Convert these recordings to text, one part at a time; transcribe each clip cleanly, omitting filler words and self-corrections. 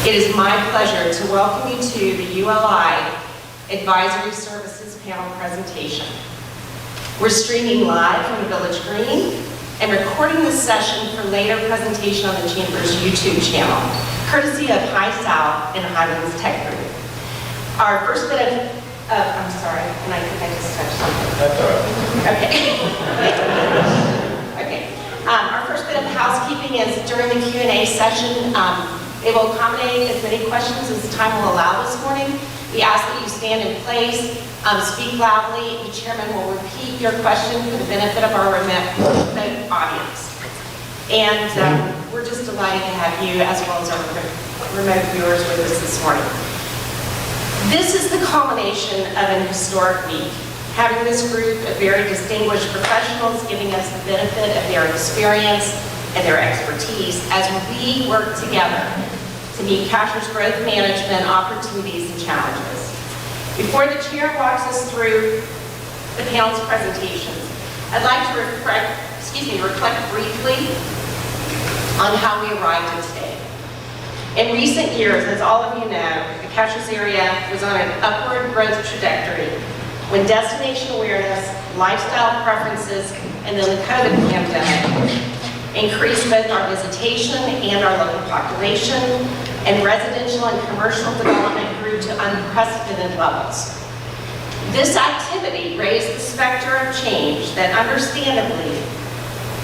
It is my pleasure to welcome you to the ULI Advisory Services panel presentation. We're streaming live from the Village Green and recording this session for later presentation on the Chamber's YouTube channel, courtesy of High South and Highlands Tech Group. Our first bit of, I'm sorry, and I think I just touched something. That's all right. Okay. Okay. Our first bit of housekeeping is during the Q&A session, it will accommodate as many questions as time will allow this morning. We ask that you stand in place, speak loudly. The chairman will repeat your question for the benefit of our remote audience. And we're just delighted to have you as well as our remote viewers with us this morning. This is the culmination of an historic week, having this group of very distinguished professionals giving us the benefit of their experience and their expertise as we work together to meet Cashiers' growth management opportunities and challenges. Before the chair walks us through the panel's presentations, I'd like to reflect briefly on how we arrived at today. In recent years, as all of you know, the Cashiers area was on an upward growth trajectory when destination awareness, lifestyle preferences, and then the COVID pandemic increased both our visitation and our local population, and residential and commercial development grew to unprecedented levels. This activity raised the specter of change that understandably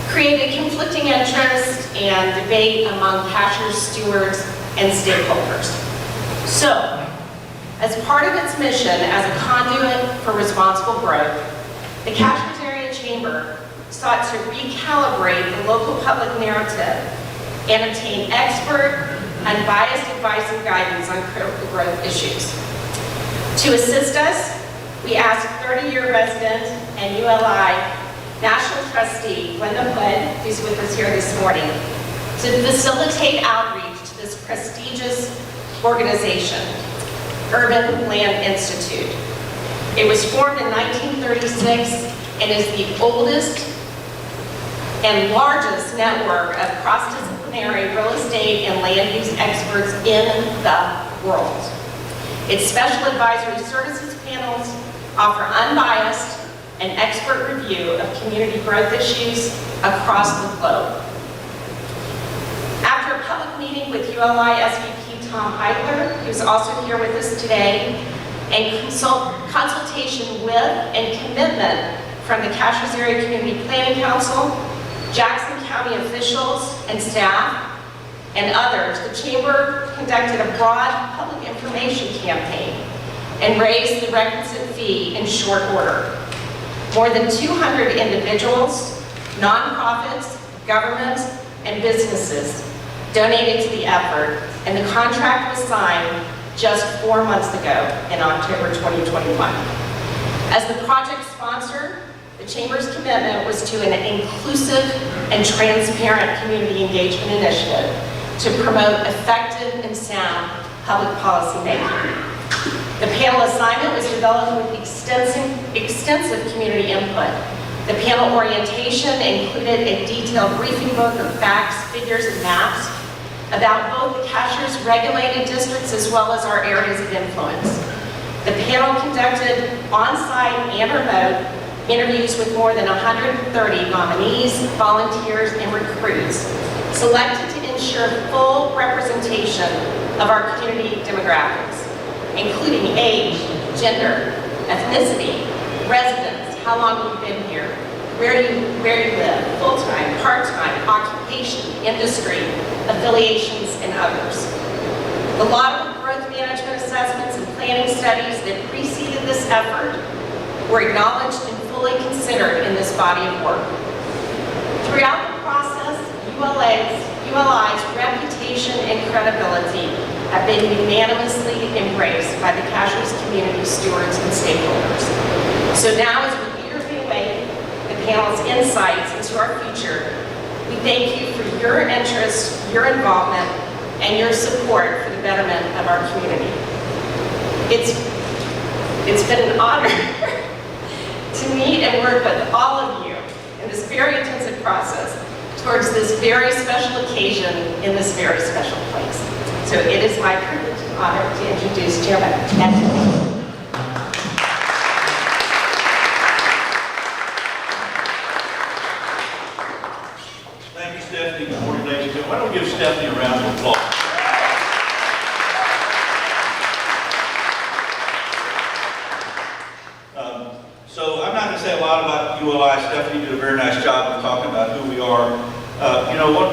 created conflicting interest and debate among Cashiers stewards and stakeholders. So, as part of its mission as a conduit for responsible growth, the Cashiers Area Chamber sought to recalibrate the local public narrative and obtain expert, unbiased advice and guidance on critical growth issues. To assist us, we asked 30-year resident and ULI National Trustee Glenda Hood, who's with us here this morning, to facilitate outreach to this prestigious organization, Urban Land Institute. It was formed in 1936 and is the oldest and largest network of cross-disciplinary real estate and land use experts in the world. Its special advisory services panels offer unbiased and expert review of community growth issues across the globe. After a public meeting with ULI SVP Tom Heitler, who's also here with us today, and consultation with and commitment from the Cashiers Area Community Planning Council, Jackson County officials and staff, and others, the Chamber conducted a broad public information campaign and raised the requisite fee in short order. More than 200 individuals, nonprofits, governments, and businesses donated to the effort, and the contract was signed just 4 months ago in October 2021. As the project sponsor, the Chamber's commitment was to an inclusive and transparent community engagement initiative to promote effective and sound public policy making. The panel assignment was developed with extensive community input. The panel orientation included a detailed briefing book of facts, figures, and maps about both the Cashiers regulated districts as well as our areas of influence. The panel conducted on-site and remote interviews with more than 130 nominees, volunteers, and recruits, selected to ensure full representation of our community demographics, including age, gender, ethnicity, residence, how long you've been here, where you live, full-time, part-time, occupation, industry, affiliations, and others. The lot of growth management assessments and planning studies that preceded this effort were acknowledged and fully considered in this body of work. Throughout the process, ULI's reputation and credibility have been unanimously embraced by the Cashiers community stewards and stakeholders. So now, as we eagerly await the panel's insights into our future, we thank you for your interest, your involvement, and your support for the betterment of our community. It's been an honor to meet and work with all of you in this very intensive process towards this very special occasion in this very special place. So it is my privilege and honor to introduce Chairman Cashiers. Thank you, Stephanie. Good morning, ladies and gentlemen. Why don't we give Stephanie a round of applause? So I'm not going to say a lot about ULI. Stephanie did a very nice job of talking about who we are.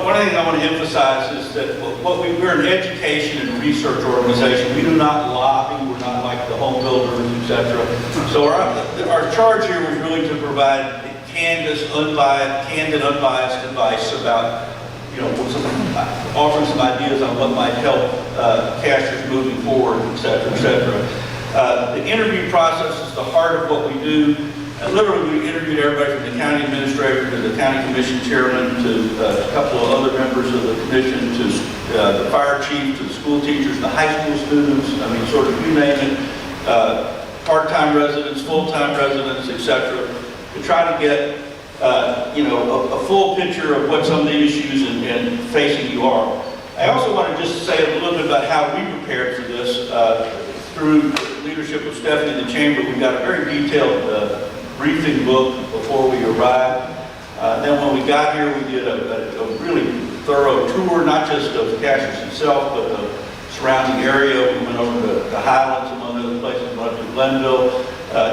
One thing I want to emphasize is that we're an education and research organization. We do not lobby. We're not like the home builders, etc. So our charge here was really to provide candid, unbiased advice about, offering some ideas on what might help Cashiers moving forward, etc., etc. The interview process is the heart of what we do. Literally, we interviewed everybody from the county administrator to the county commission chairman to a couple of other members of the commission to the fire chief to the school teachers, the high school students, sort of you name it, part-time residents, full-time residents, etc. To try to get a full picture of what some of the issues and facing you are. I also want to just say a little bit about how we prepared for this. Through the leadership of Stephanie in the chamber, we got a very detailed briefing book before we arrived. Then when we got here, we did a really thorough tour, not just of Cashiers itself, but the surrounding area. We went over to the Highlands, among other places, went up to Glenville,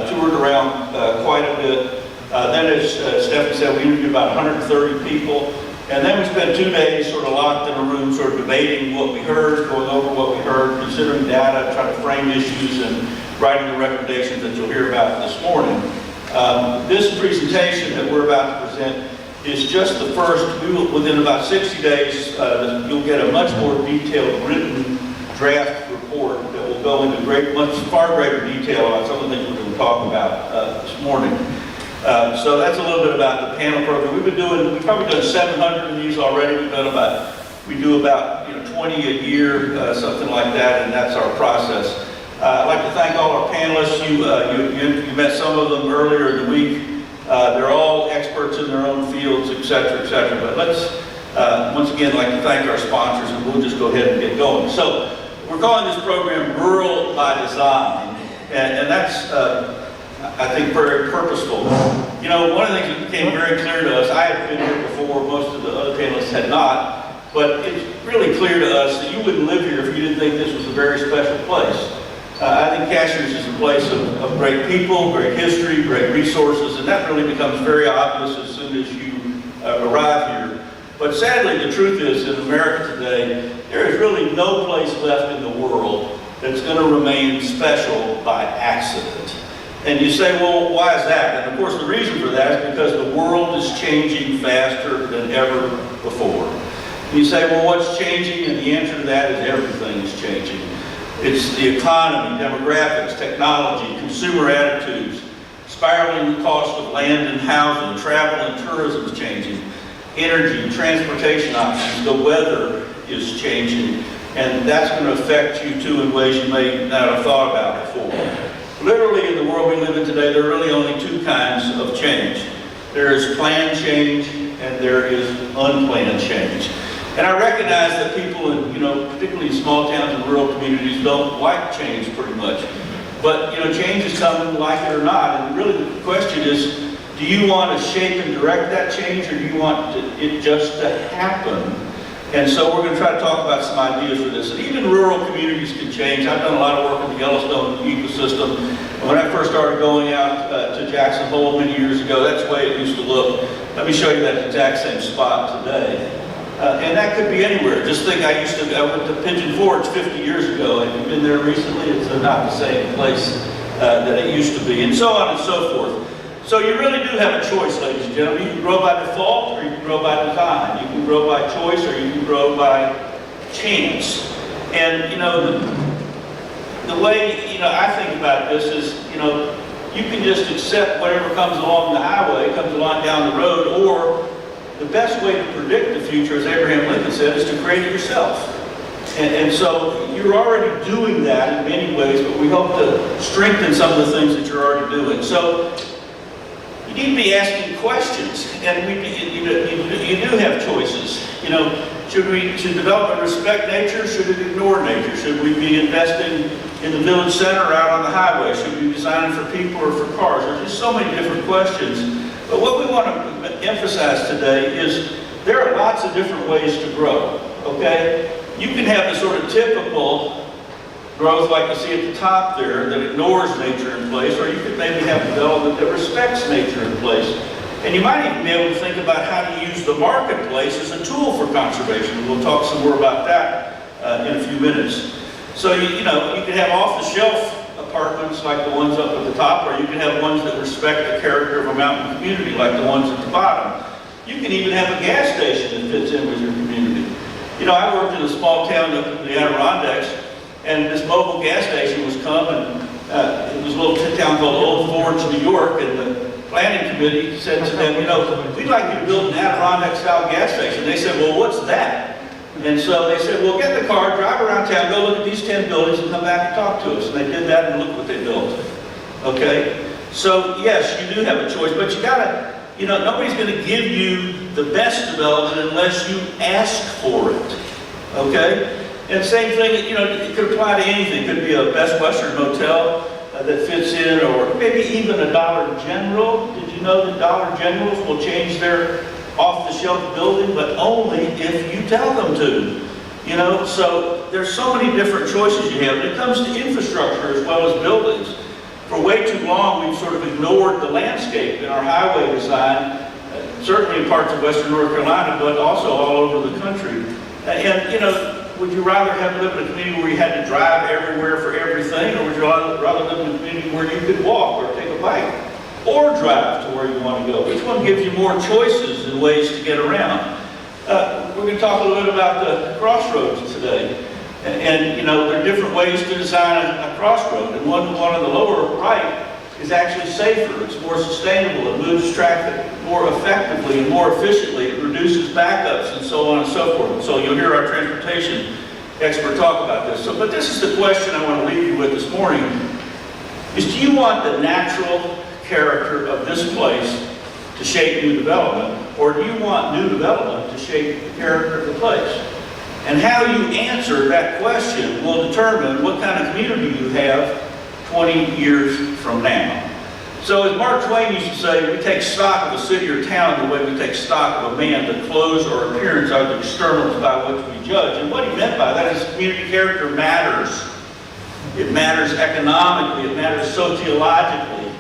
toured around quite a bit. Then, as Stephanie said, we interviewed about 130 people. And then we spent 2 days sort of locked in a room, sort of debating what we heard, going over what we heard, considering data, trying to frame issues, and writing the recommendations that you'll hear about this morning. This presentation that we're about to present is just the first. Within about 60 days, you'll get a much more detailed written draft report that will go into far greater detail on some of the things we're going to talk about this morning. So that's a little bit about the panel program. We've probably done 700 of these already. We do about 20 a year, something like that, and that's our process. I'd like to thank all our panelists. You met some of them earlier in the week. They're all experts in their own fields, etc., etc. But let's once again like to thank our sponsors, and we'll just go ahead and get going. So we're calling this program Rural by Design, and that's I think very purposeful. One of the things that became very clear to us, I had been here before, most of the other panelists had not, but it's really clear to us that you wouldn't live here if you didn't think this was a very special place. I think Cashiers is a place of great people, great history, great resources, and that really becomes very obvious as soon as you arrive here. But sadly, the truth is, in America today, there is really no place left in the world that's going to remain special by accident. And you say, well, why is that? And of course, the reason for that is because the world is changing faster than ever before. And you say, well, what's changing? And the answer to that is everything is changing. It's the economy, demographics, technology, consumer attitudes, spiraling cost of land and housing, travel and tourism is changing, energy, transportation options, the weather is changing, and that's going to affect you too in ways you may not have thought about before. Literally, in the world we live in today, there are really only 2 kinds of change. There is planned change, and there is unplanned change. And I recognize that people in, particularly in small towns and rural communities, don't like change pretty much. But, change is coming, like it or not. And really, the question is, do you want to shape and direct that change, or do you want it just to happen? And so we're going to try to talk about some ideas for this. And even rural communities can change. I've done a lot of work in the Yellowstone ecosystem. And when I first started going out to Jackson Hole many years ago, that's the way it used to look. Let me show you that exact same spot today. And that could be anywhere. Just think, I went to Pigeon Forge 50 years ago, and you've been there recently, it's not the same place that it used to be, and so on and so forth. So you really do have a choice, ladies and gentlemen. You can grow by default, or you can grow by design. You can grow by choice, or you can grow by chance. And the way I think about this is, you can just accept whatever comes along the highway, comes along down the road, or the best way to predict the future, as Abraham Lincoln said, is to create it yourself. And so you're already doing that in many ways, but we hope to strengthen some of the things that you're already doing. So you need to be asking questions, and you do have choices. You know, should development respect nature? Should it ignore nature? Should we be investing in the village center or out on the highway? Should we be designing for people or for cars? There's just so many different questions. But what we want to emphasize today is there are lots of different ways to grow, okay? You can have the sort of typical growth like you see at the top there that ignores nature in place, or you could maybe have development that respects nature in place. And you might even be able to think about how to use the marketplace as a tool for conservation. We'll talk some more about that in a few minutes. So you know, you can have off-the-shelf apartments like the ones up at the top, or you can have ones that respect the character of a mountain community like the ones at the bottom. You can even have a gas station that fits in with your community. You know, I worked in a small town up in the Adirondacks, and this mobile gas station was coming. It was a little town called Old Forge, New York, and the planning committee said to them, you know, we'd like you to build an Adirondack-style gas station. They said, well, what's that? And so they said, well, get in the car, drive around town, go look at these 10 buildings, and come back and talk to us. And they did that, and look what they built. Okay? So, yes, you do have a choice, but you gotta, you know, nobody's gonna give you the best development unless you ask for it. Okay? And same thing, you know, it could apply to anything. It could be a Best Western motel that fits in, or maybe even a Dollar General. Did you know that Dollar Generals will change their off-the-shelf building, but only if you tell them to? You know, so there's so many different choices you have. When it comes to infrastructure as well as buildings, for way too long we've sort of ignored the landscape in our highway design, certainly in parts of Western North Carolina, but also all over the country. And, you know, would you rather live in a community where you had to drive everywhere for everything, or would you rather live in a community where you could walk or take a bike or drive to where you want to go? Which one gives you more choices and ways to get around? We're going to talk a little bit about the crossroads today. And you know, there are different ways to design a crossroad. And one on the lower right is actually safer. It's more sustainable. It moves traffic more effectively and more efficiently. It reduces backups and so on and so forth. So you'll hear our transportation expert talk about this. So, but this is the question I want to leave you with this morning, is do you want the natural character of this place to shape new development, or do you want new development to shape the character of the place? And how you answer that question will determine what kind of community you have 20 years from now. So as Mark Twain used to say, we take stock of a city or town the way we take stock of a man. The clothes or appearance are the externals by which we judge. And what he meant by that is community character matters. It matters economically, it matters sociologically.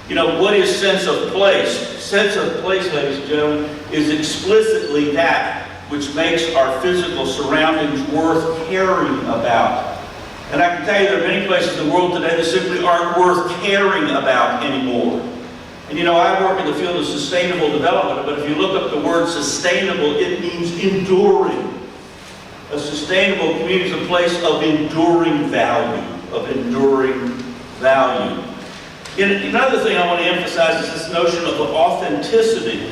You know, what is sense of place? Sense of place, ladies and gentlemen, is explicitly that which makes our physical surroundings worth caring about. And I can tell you there are many places in the world today that simply aren't worth caring about anymore. And you know, I work in the field of sustainable development, but if you look up the word sustainable, it means enduring. A sustainable community is a place of enduring value, Another thing I want to emphasize is this notion of authenticity.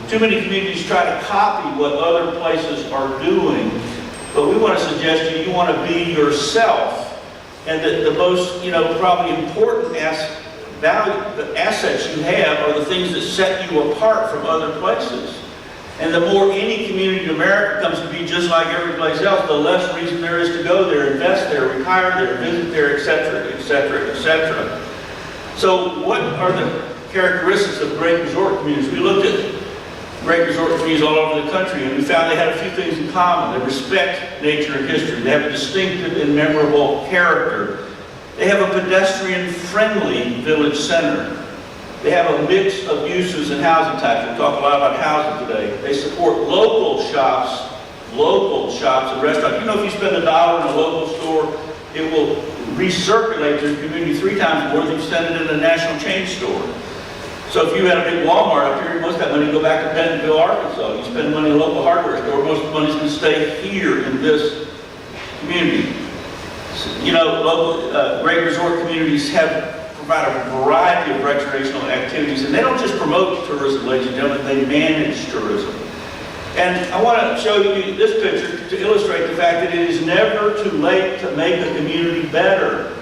Too many communities try to copy what other places are doing, but we want to suggest to you want to be yourself. And that the most, you know, probably important assets you have are the things that set you apart from other places. And the more any community in America comes to be just like every place else, the less reason there is to go there, invest there, retire there, visit there, etc., etc., etc. So what are the characteristics of great resort communities? We looked at great resort communities all over the country, and we found they had a few things in common. They respect nature and history. They have a distinctive and memorable character. They have a pedestrian-friendly village center. They have a mix of uses and housing types. We'll talk a lot about housing today. They support local shops and restaurants. You know, if you spend $1 in a local store, it will recirculate your community 3 times more than if you spend it in a national chain store. So if you had a big Walmart up here, most of that money would go back to Bentonville, Arkansas. You spend money in a local hardware store, most of the money is going to stay here in this community. You know, local great resort communities provide a variety of recreational activities, and they don't just promote tourism, ladies and gentlemen, they manage tourism. And I want to show you this picture to illustrate the fact that it is never too late to make a community better.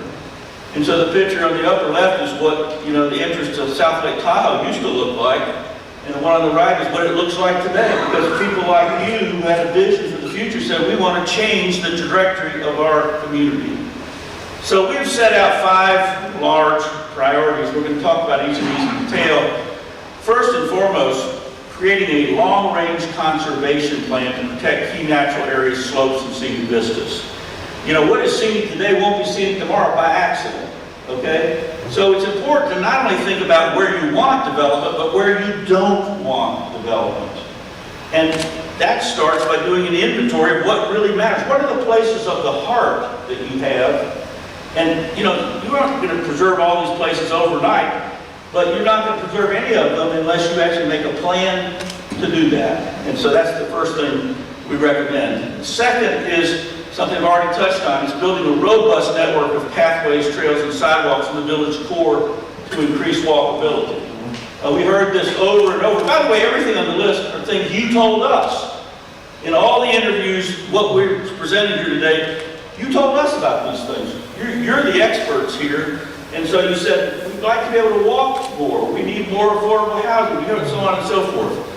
And so the picture on the upper left is what, you know, the entrance to South Lake Tahoe used to look like. And the one on the right is what it looks like today, because people like you who had a vision for the future said, we want to change the trajectory of our community. So we've set out 5 large priorities. We're going to talk about each of these in detail. First and foremost, creating a long-range conservation plan to protect key natural areas, slopes, and scenic vistas. You know, what is scenic today won't be scenic tomorrow by accident, okay? So it's important to not only think about where you want development, but where you don't want development. And that starts by doing an inventory of what really matters. What are the places of the heart that you have? And, you know, you aren't going to preserve all these places overnight, but you're not going to preserve any of them unless you actually make a plan to do that. And so that's the first thing we recommend. Second is something I've already touched on, is building a robust network of pathways, trails, and sidewalks in the village core to increase walkability. We heard this over and over. By the way, everything on the list are things you told us. In all the interviews, what we're presenting here today, you told us about these things. You're the experts here. And so you said, we'd like to be able to walk more. We need more affordable housing, so on and so forth.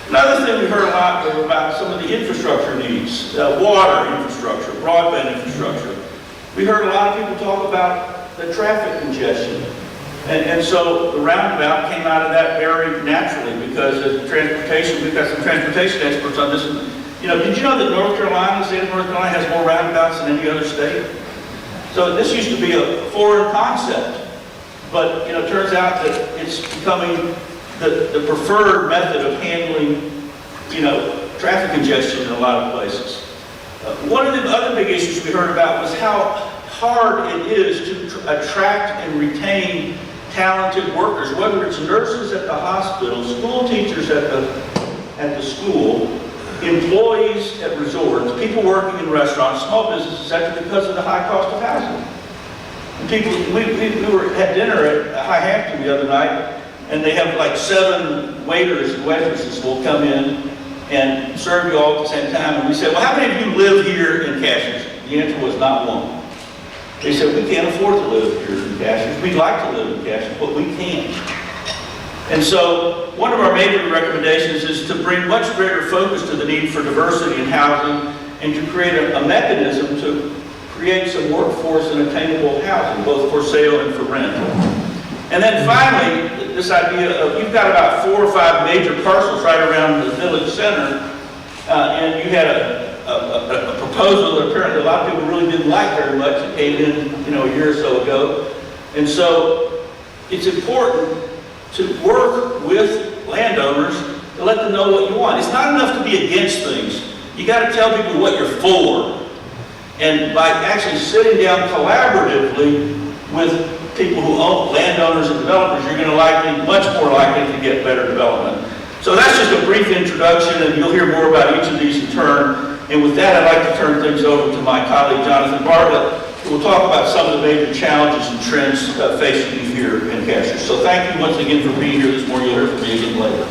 Another thing we heard a lot was about some of the infrastructure needs, water infrastructure, broadband infrastructure. We heard a lot of people talk about the traffic congestion. And so the roundabout came out of that very naturally, because as transportation, we've got some transportation experts on this. You know, did you know that North Carolina, the state of North Carolina, has more roundabouts than any other state? So this used to be a foreign concept, but you know, it turns out that it's becoming the preferred method of handling, you know, traffic congestion in a lot of places. One of the other big issues we heard about was how hard it is to attract and retain talented workers, whether it's nurses at the hospital, school teachers at the school, employees at resorts, people working in restaurants, small businesses, etc., because of the high cost of housing. And people, we had dinner at High Hampton the other night, and they have like 7 waiters and waitresses will come in and serve you all at the same time. And we said, well, how many of you live here in Cashiers? The answer was not one. They said, we can't afford to live here in Cashiers. We'd like to live in Cashiers, but we can't. And so one of our major recommendations is to bring much greater focus to the need for diversity in housing and to create a mechanism to create some workforce and attainable housing, both for sale and for rent. And then finally, this idea of, you've got about 4 or 5 major parcels right around the village center, and you had a proposal that apparently a lot of people really didn't like very much. It came in, you know, a year or so ago. And so it's important to work with landowners to let them know what you want. It's not enough to be against things. You got to tell people what you're for. And by actually sitting down collaboratively with people who own landowners and developers, you're going to much more likely to get better development. So that's just a brief introduction, and you'll hear more about each of these in turn. And with that, I'd like to turn things over to my colleague, Jonathan Bartlett, who will talk about some of the major challenges and trends facing you here in Cashiers. So thank you once again for being here this morning. You'll hear from me again later.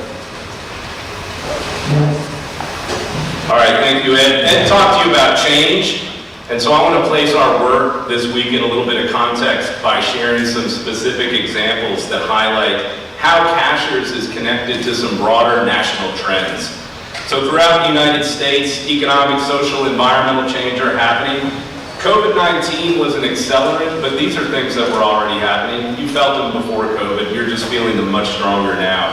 All right, thank you, Ed. Ed talked to you about change. And so I want to place our work this week in a little bit of context by sharing some specific examples that highlight how Cashiers is connected to some broader national trends. So throughout the United States, economic, social, environmental change are happening. COVID-19 was an accelerant, but these are things that were already happening. You felt them before COVID, you're just feeling them much stronger now.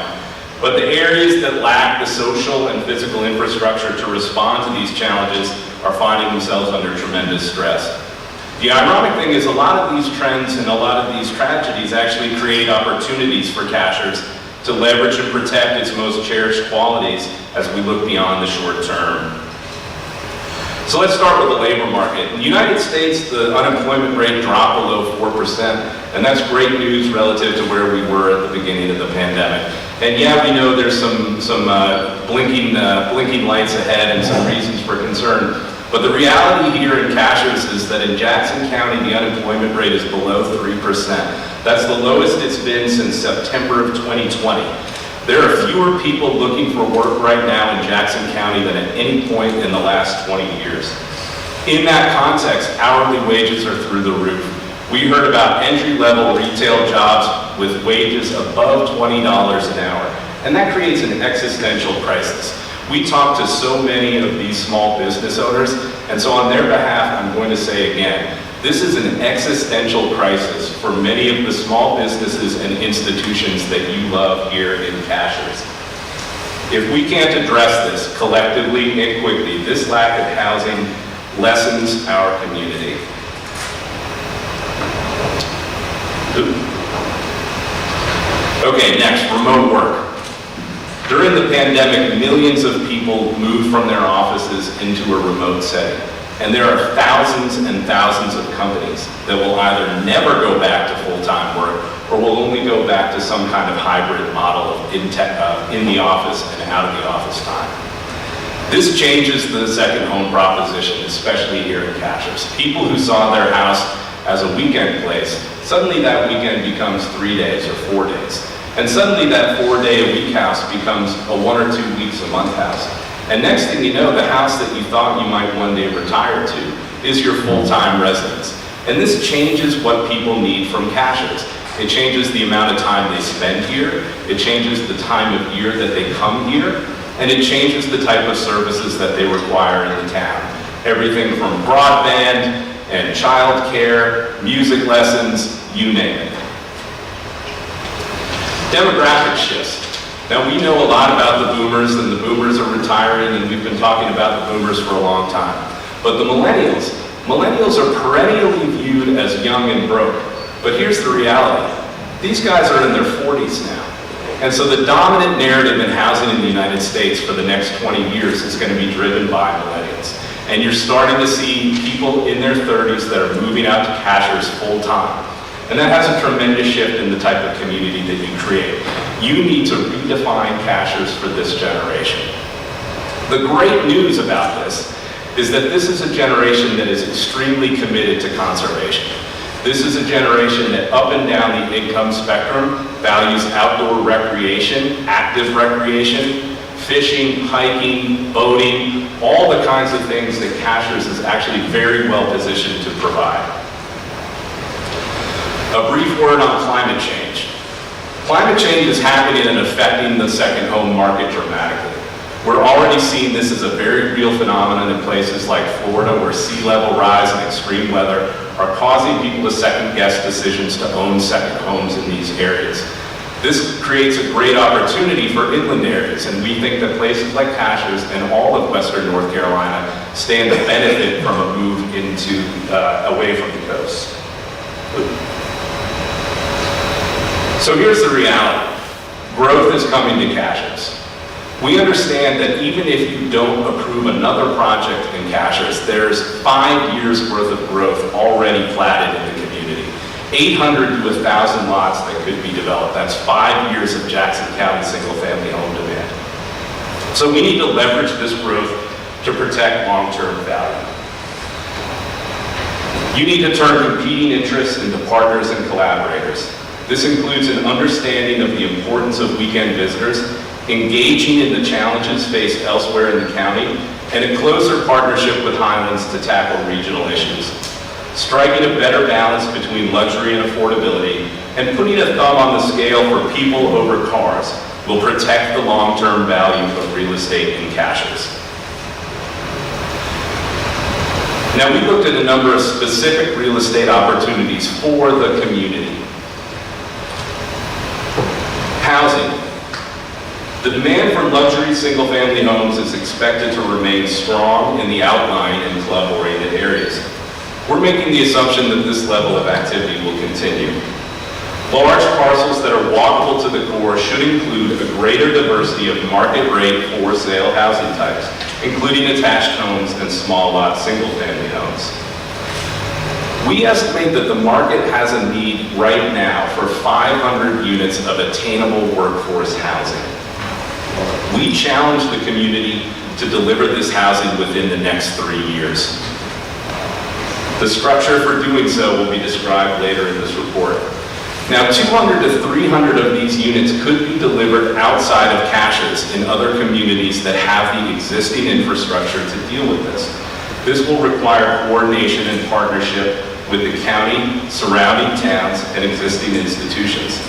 But the areas that lack the social and physical infrastructure to respond to these challenges are finding themselves under tremendous stress. The ironic thing is a lot of these trends and a lot of these tragedies actually create opportunities for Cashiers to leverage and protect its most cherished qualities as we look beyond the short term. So let's start with the labor market. In the United States, the unemployment rate dropped below 4%, and that's great news relative to where we were at the beginning of the pandemic. And yeah, we know there's some blinking lights ahead and some reasons for concern. But the reality here in Cashiers is that in Jackson County, the unemployment rate is below 3%. That's the lowest it's been since September of 2020. There are fewer people looking for work right now in Jackson County than at any point in the last 20 years. In that context, hourly wages are through the roof. We heard about entry-level retail jobs with wages above $20 an hour, and that creates an existential crisis. We talk to so many of these small business owners, and so on their behalf, I'm going to say again, this is an existential crisis for many of the small businesses and institutions that you love here in Cashiers. If we can't address this collectively and quickly, this lack of housing lessens our community. Okay, next, remote work. During the pandemic, millions of people moved from their offices into a remote setting. And there are thousands and thousands of companies that will either never go back to full-time work or will only go back to some kind of hybrid model of in the office and out of the office time. This changes the second home proposition, especially here in Cashiers. People who saw their house as a weekend place, suddenly that weekend becomes 3 days or 4 days. And suddenly that 4-day-a-week house becomes a 1 or 2 weeks a month house. And next thing you know, the house that you thought you might one day retire to is your full-time residence. And this changes what people need from Cashiers. It changes the amount of time they spend here, it changes the time of year that they come here, and it changes the type of services that they require in the town. Everything from broadband and childcare, music lessons, you name it. Demographic shifts. Now we know a lot about the boomers, and the boomers are retiring, and we've been talking about the boomers for a long time. But the millennials are perennially viewed as young and broke. But here's the reality. These guys are in their 40s now. And so the dominant narrative in housing in the United States for the next 20 years is going to be driven by millennials. And you're starting to see people in their 30s that are moving out to Cashiers full time. And that has a tremendous shift in the type of community that you create. You need to redefine Cashiers for this generation. The great news about this is that this is a generation that is extremely committed to conservation. This is a generation that up and down the income spectrum values outdoor recreation, active recreation, fishing, hiking, boating, all the kinds of things that Cashiers is actually very well positioned to provide. A brief word on climate change. Climate change is happening and affecting the second home market dramatically. We're already seeing this as a very real phenomenon in places like Florida, where sea level rise and extreme weather are causing people to second guess decisions to own second homes in these areas. This creates a great opportunity for inland areas, and we think that places like Cashiers and all of Western North Carolina stand to benefit from a move away from the coast. So here's the reality. Growth is coming to Cashiers. We understand that even if you don't approve another project in Cashiers, there's 5 years worth of growth already platted in the community. 800 to 1,000 lots that could be developed. That's 5 years of Jackson County single-family home demand. So we need to leverage this growth to protect long-term value. You need to turn competing interests into partners and collaborators. This includes an understanding of the importance of weekend visitors, engaging in the challenges faced elsewhere in the county, and a closer partnership with Highlands to tackle regional issues. Striking a better balance between luxury and affordability, and putting a thumb on the scale for people over cars will protect the long-term value of real estate in Cashiers. Now, we looked at a number of specific real estate opportunities for the community. Housing. The demand for luxury single-family homes is expected to remain strong in the outlying and club-oriented areas. We're making the assumption that this level of activity will continue. Large parcels that are walkable to the core should include a greater diversity of market-rate for-sale housing types, including attached homes and small-lot single-family homes. We estimate that the market has a need right now for 500 units of attainable workforce housing. We challenge the community to deliver this housing within the next 3 years. The structure for doing so will be described later in this report. Now, 200 to 300 of these units could be delivered outside of Cashiers in other communities that have the existing infrastructure to deal with this. This will require coordination and partnership with the county, surrounding towns, and existing institutions.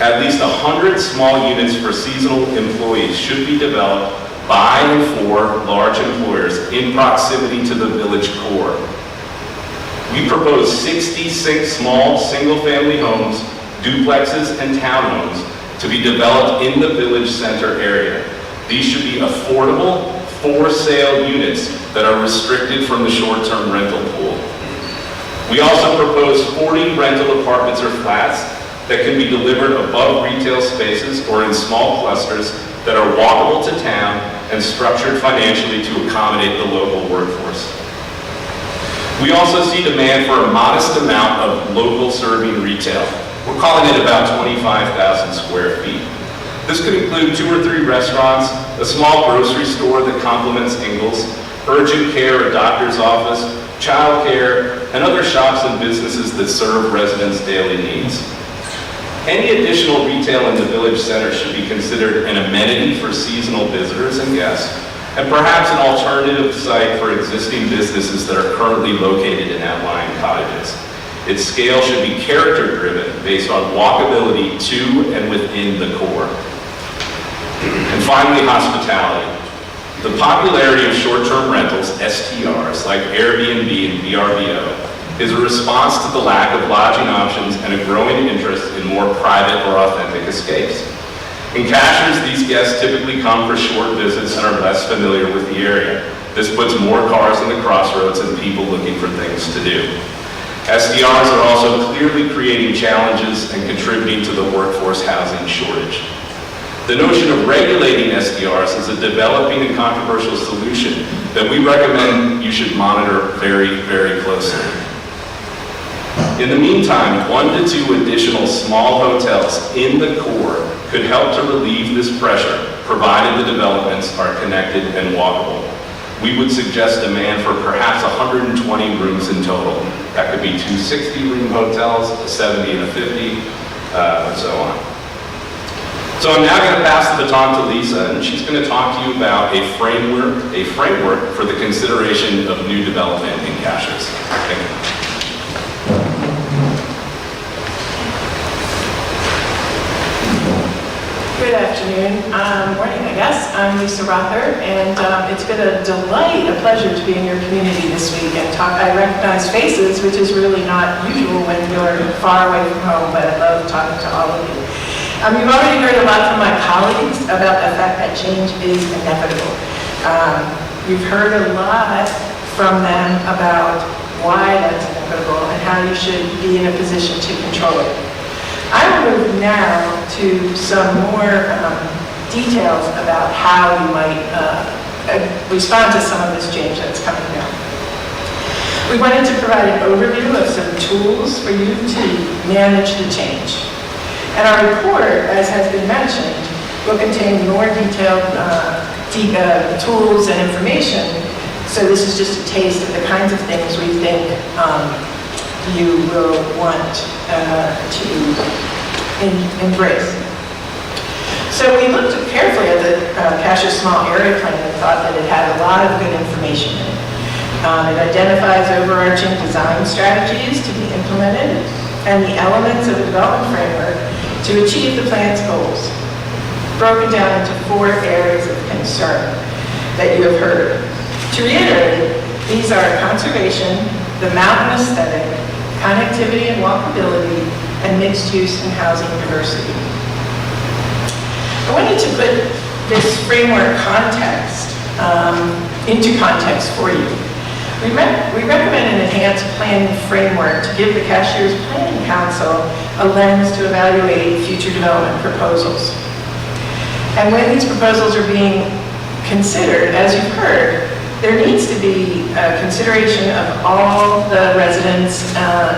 At least 100 small units for seasonal employees should be developed by and for large employers in proximity to the village core. We propose 66 small single-family homes, duplexes, and townhomes to be developed in the village center area. These should be affordable, for-sale units that are restricted from the short-term rental pool. We also propose 40 rental apartments or flats that can be delivered above retail spaces or in small clusters that are walkable to town and structured financially to accommodate the local workforce. We also see demand for a modest amount of local serving retail. We're calling it about 25,000 square feet. This could include 2 or 3 restaurants, a small grocery store that complements Ingles, urgent care or doctor's office, childcare, and other shops and businesses that serve residents' daily needs. Any additional retail in the village center should be considered an amenity for seasonal visitors and guests, and perhaps an alternative site for existing businesses that are currently located in outlying cottages. Its scale should be character-driven based on walkability to and within the core. And finally, hospitality. The popularity of short-term rentals, STRs, like Airbnb and VRBO, is a response to the lack of lodging options and a growing interest in more private or authentic escapes. In Cashiers, these guests typically come for short visits and are less familiar with the area. This puts more cars in the crossroads and people looking for things to do. SDRs are also clearly creating challenges and contributing to the workforce housing shortage. The notion of regulating SDRs is a developing and controversial solution that we recommend you should monitor very, very closely. In the meantime, 1 to 2 additional small hotels in the core could help to relieve this pressure, provided the developments are connected and walkable. We would suggest demand for perhaps 120 rooms in total. That could be 2 60-room hotels, a 70 and a 50, and so on. So I'm now going to pass the baton to Lisa, and she's going to talk to you about a framework for the consideration of new development in Cashiers. Thank you. Good afternoon, morning I guess. I'm Lisa Rother, and it's been a delight, a pleasure to be in your community this week and talk. I recognize faces, which is really not usual when you're far away from home, but I love talking to all of you. You've already heard a lot from my colleagues about the fact that change is inevitable. You've heard a lot from them about why that's inevitable and how you should be in a position to control it. I will move now to some more details about how you might respond to some of this change that's coming down. We wanted to provide an overview of some tools for you to manage the change. And our report, as has been mentioned, will contain more detailed tools and information. So this is just a taste of the kinds of things we think you will want to embrace. So we looked carefully at the Cashiers Small Area Plan and thought that it had a lot of good information in it. It identifies overarching design strategies to be implemented and the elements of a development framework to achieve the plan's goals, broken down into 4 areas of concern that you have heard. To reiterate, these are conservation, the mountain aesthetic, connectivity and walkability, and mixed use and housing diversity. I wanted to put this framework into context for you. We recommend an enhanced planning framework to give the Cashiers Planning Council a lens to evaluate future development proposals. And when these proposals are being considered, as you've heard, there needs to be consideration of all the residents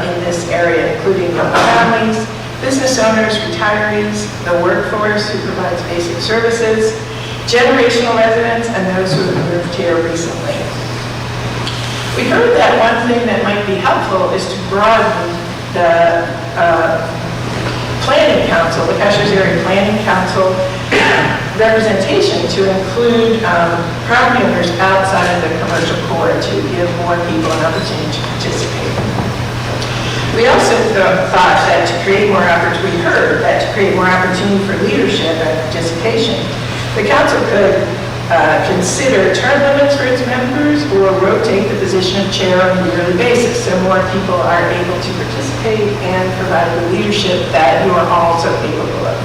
in this area, including local families, business owners, retirees, the workforce who provides basic services, generational residents, and those who have moved here recently. We heard that one thing that might be helpful is to broaden the Planning Council, the Cashiers Area Planning Council representation to include property owners outside of the commercial core to give more people an opportunity to participate. We also thought that to create more opportunity, we heard that to create more opportunity for leadership and participation, the council could consider term limits for its members or rotate the position of chair on a yearly basis so more people are able to participate and provide the leadership that you are all so capable of.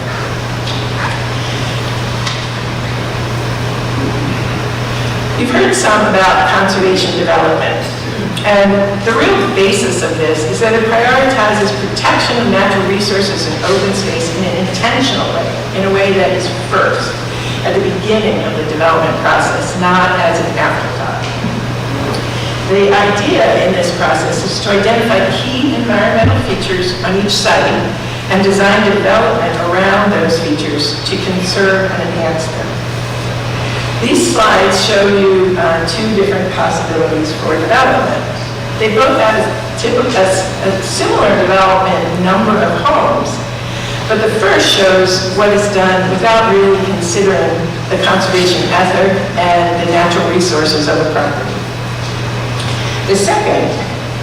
You've heard some about conservation development, and the real basis of this is that it prioritizes protection of natural resources and open space in an intentional way, in a way that is first, at the beginning of the development process, not as an afterthought. The idea in this process is to identify key environmental features on each site and design development around those features to conserve and enhance them. These slides show you two different possibilities for development. They both have a similar development number of homes, but the first shows what is done without really considering the conservation method and the natural resources of a property. The second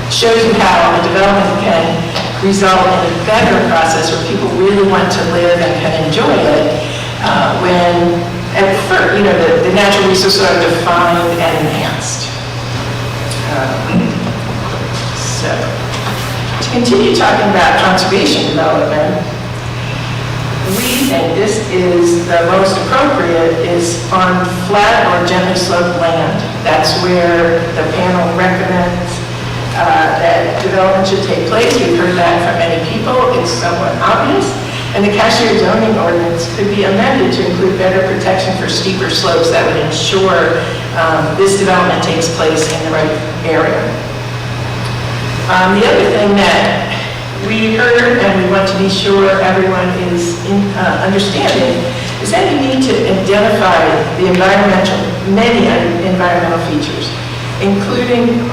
shows you how a development can result in a better process where people really want to live and can enjoy it when at first, the natural resources are defined and enhanced. So, to continue talking about conservation development, we think this is the most appropriate is on flat or gently sloped land. That's where the panel recommends that development should take place. We've heard that from many people. It's somewhat obvious. And the Cashiers zoning ordinance could be amended to include better protection for steeper slopes that would ensure this development takes place in the right area. The other thing that we heard and we want to be sure everyone is understanding is that you need to identify the many environmental features, including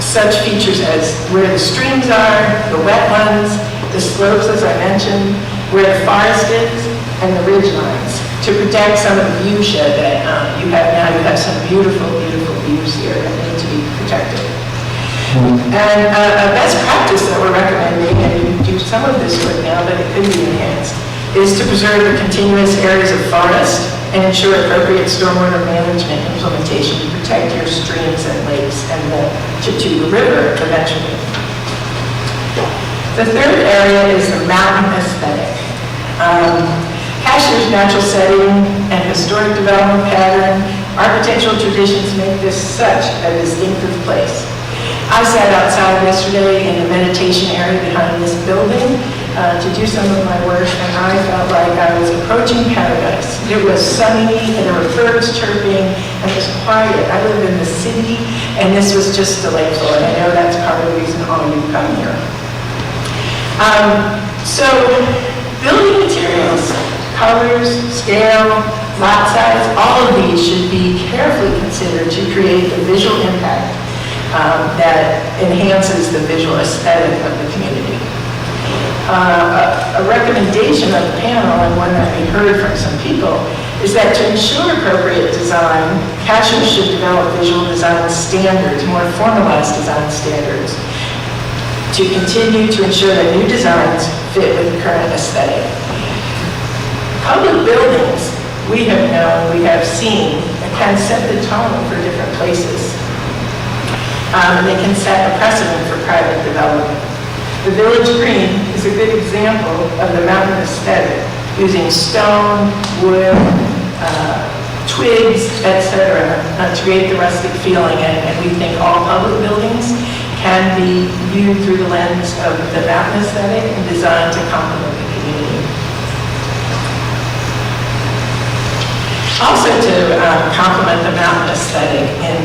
such features as where the streams are, the wetlands, the slopes, as I mentioned, where the forest is, and the ridge lines, to protect some of the viewshed that you have now. You have some beautiful, beautiful views here that need to be protected. And a best practice that we're recommending, and you do some of this work now, but it could be enhanced, is to preserve the continuous areas of forest and ensure appropriate stormwater management implementation to protect your streams and lakes and to the river eventually. The third area is the mountain aesthetic. Cashiers' natural setting and historic development pattern, architectural traditions make this such a distinctive place. I sat outside yesterday in the meditation area behind this building to do some of my work, and I felt like I was approaching paradise. It was sunny, and there were birds chirping, and it was quiet. I live in the city, and this was just delightful, and I know that's part of the reason all of you come here. So, building materials, colors, scale, lot size, all of these should be carefully considered to create the visual impact that enhances the visual aesthetic of the community. A recommendation of the panel, and one that we heard from some people, is that to ensure appropriate design, Cashiers should develop visual design standards, more formalized design standards, to continue to ensure that new designs fit with the current aesthetic. Public buildings, we have known, we have seen, can set the tone for different places. They can set a precedent for private development. The Village Green is a good example of the mountain aesthetic, using stone, wood, twigs, etc., to create the rustic feeling, and we think all public buildings can be viewed through the lens of the mountain aesthetic and designed to complement the community. Also to complement the mountain aesthetic in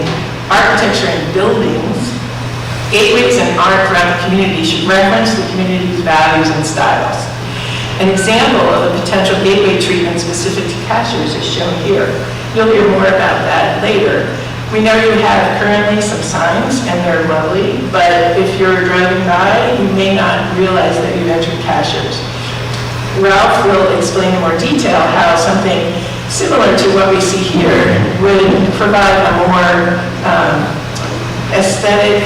architecture and buildings, gateways and art throughout the community should reference the community's values and styles. An example of a potential gateway treatment specific to Cashiers is shown here. You'll hear more about that later. We know you have currently some signs, and they're lovely, but if you're driving by, you may not realize that you've entered Cashiers. Ralph will explain in more detail how something similar to what we see here would provide a more aesthetic,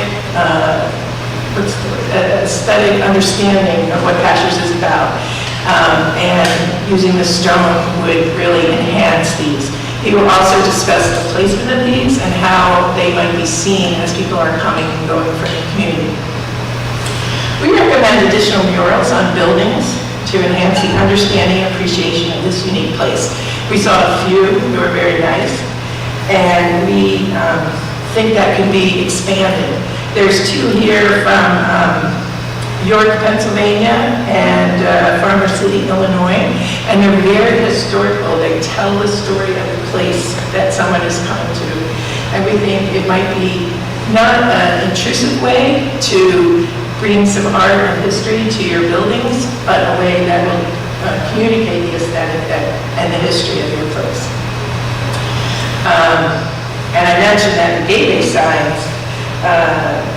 aesthetic understanding of what Cashiers is about. And using the stone would really enhance these. He will also discuss the placement of these and how they might be seen as people are coming and going from the community. We recommend additional murals on buildings to enhance the understanding and appreciation of this unique place. We saw a few that were very nice, and we think that can be expanded. There's two here from York, Pennsylvania, and Farmer City, Illinois, and they're very historical. They tell the story of the place that someone is coming to, and we think it might be not an intrusive way to bring some art and history to your buildings, but a way that will communicate the aesthetic and the history of your place. And I mentioned that the gateway signs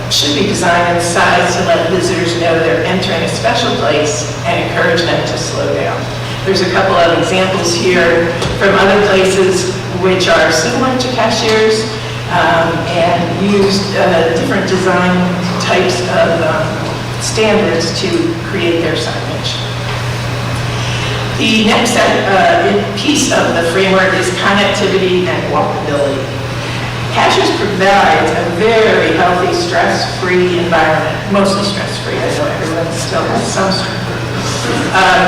should be designed in size to let visitors know they're entering a special place and encourage them to slow down. There's a couple of examples here from other places which are similar to Cashiers and used different design types of standards to create their signage. The next piece of the framework is connectivity and walkability. Cashiers provides a very healthy, stress-free environment, mostly stress-free. I know everyone still has some stress.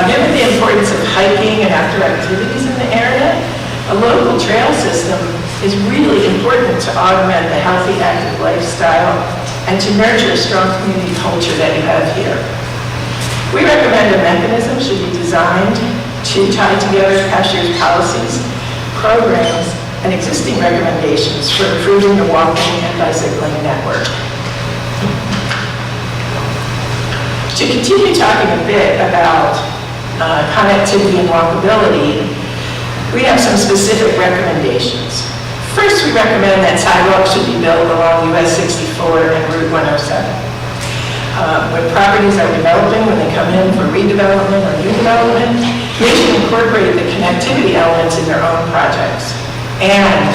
Given the importance of hiking and outdoor activities in the area, a local trail system is really important to augment the healthy, active lifestyle and to nurture a strong community culture that you have here. We recommend a mechanism should be designed to tie together Cashiers policies, programs, and existing recommendations for improving the walking and bicycling network. To continue talking a bit about connectivity and walkability, we have some specific recommendations. First, we recommend that sidewalks should be built along US 64 and Route 107. When properties are developing, when they come in for redevelopment or new development, they should incorporate the connectivity elements in their own projects. And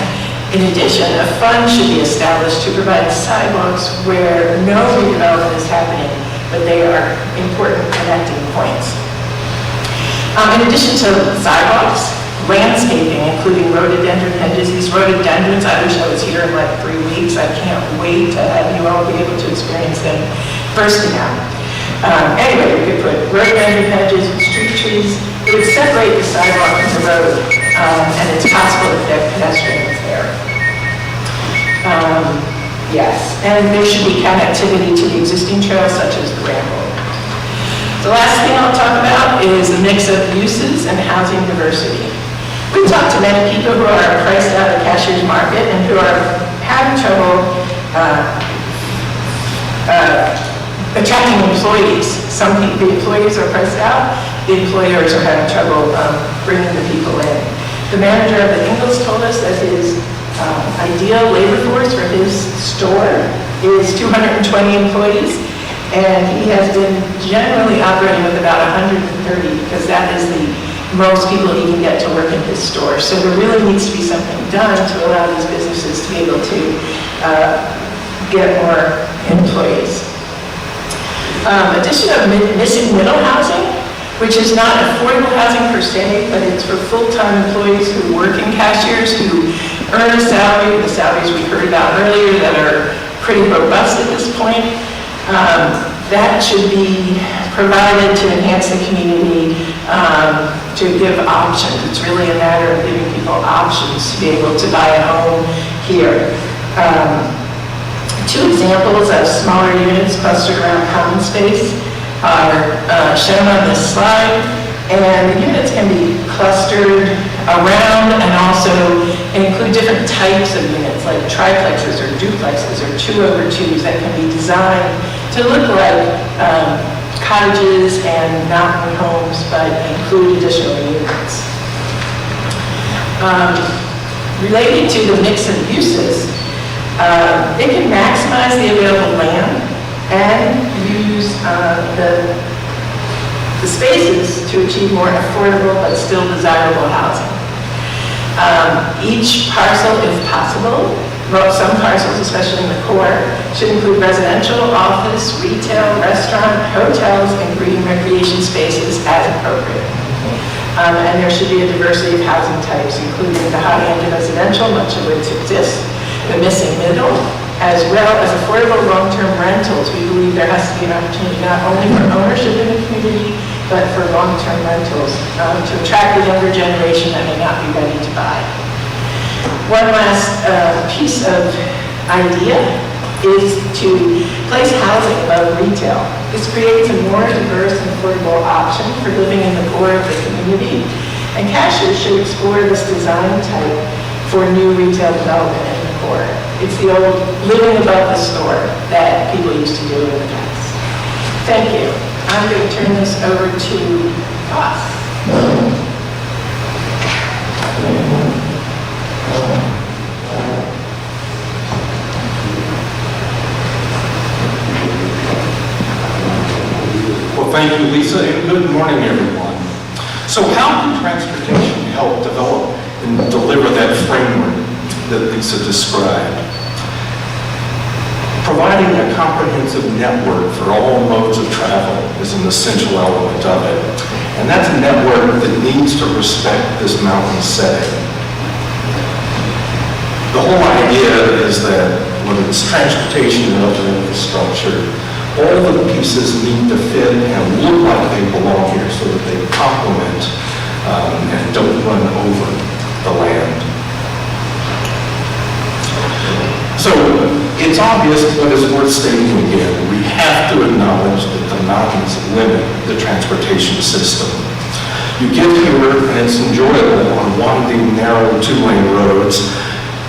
in addition, a fund should be established to provide sidewalks where no redevelopment is happening, but they are important connecting points. In addition to sidewalks, landscaping, including rhododendron hedges. These rhododendrons, I wish I was here in like 3 weeks. I can't wait to have you all be able to experience them bursting out. Anyway, we could put rhododendron hedges and street trees. It would separate the sidewalk from the road, and it's possible if there are pedestrians there. Yes, and there should be connectivity to the existing trails such as the Ramble. The last thing I'll talk about is a mix of uses and housing diversity. We've talked to many people who are priced out of Cashiers market and who are having trouble attracting employees. The employees are priced out, the employers are having trouble bringing the people in. The manager of the Ingalls told us that his ideal labor force for his store is 220 employees, and he has been generally operating with about 130 because that is the most people he can get to work in his store. So there really needs to be something done to allow these businesses to be able to get more employees. Addition of missing middle housing, which is not affordable housing per se, but it's for full-time employees who work in Cashiers, who earn a salary, the salaries we heard about earlier that are pretty robust at this point. That should be provided to enhance the community, to give options. It's really a matter of giving people options to be able to buy a home here. Two examples of smaller units clustered around common space are shown on this slide, and the units can be clustered around and also include different types of units like triplexes or duplexes or 2-over-2s that can be designed to look like cottages and mountain homes, but include additional units. Related to the mix of uses, it can maximize the available land and use the spaces to achieve more affordable but still desirable housing. Each parcel, if possible, Well, some parcels, especially in the core, should include residential, office, retail, restaurant, hotels, and green recreation spaces as appropriate. And there should be a diversity of housing types, including the high-end residential, much of which exists, the missing middle, as well as affordable long-term rentals. We believe there has to be an opportunity not only for ownership in the community, but for long-term rentals to attract the younger generation that may not be ready to buy. One last piece of idea is to place housing above retail. This creates a more diverse and affordable option for living in the core of the community, and Cashiers should explore this design type for new retail development in the core. It's the old living above the store that people used to do in the past. Thank you. I'm going to turn this over to Ross. Well, thank you, Lisa, and good morning, everyone. So how can transportation help develop and deliver that framework that Lisa described? Providing a comprehensive network for all modes of travel is an essential element of it. And that's a network that needs to respect this mountain setting. The whole idea is that when it's transportation and other infrastructure, all the pieces need to fit and look like they belong here so that they complement and don't run over the land. So it's obvious, but it's worth stating again, we have to acknowledge that the mountains limit the transportation system. You get here and it's enjoyable on winding, narrow, two-lane roads.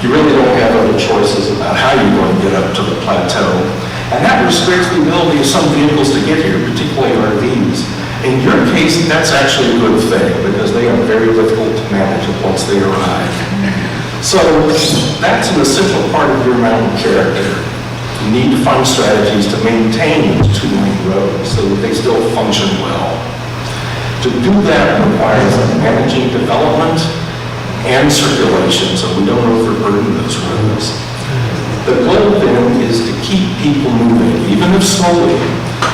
You really don't have other choices about how you're going to get up to the plateau. And that restricts the ability of some vehicles to get here, particularly RVs. In your case, that's actually a good thing because they are very difficult to manage once they arrive. So that's an essential part of your mountain character. You need to find strategies to maintain those two-lane roads so that they still function well. To do that requires managing development and circulation so we don't overburden those roads. The goal then is to keep people moving, even if slowly,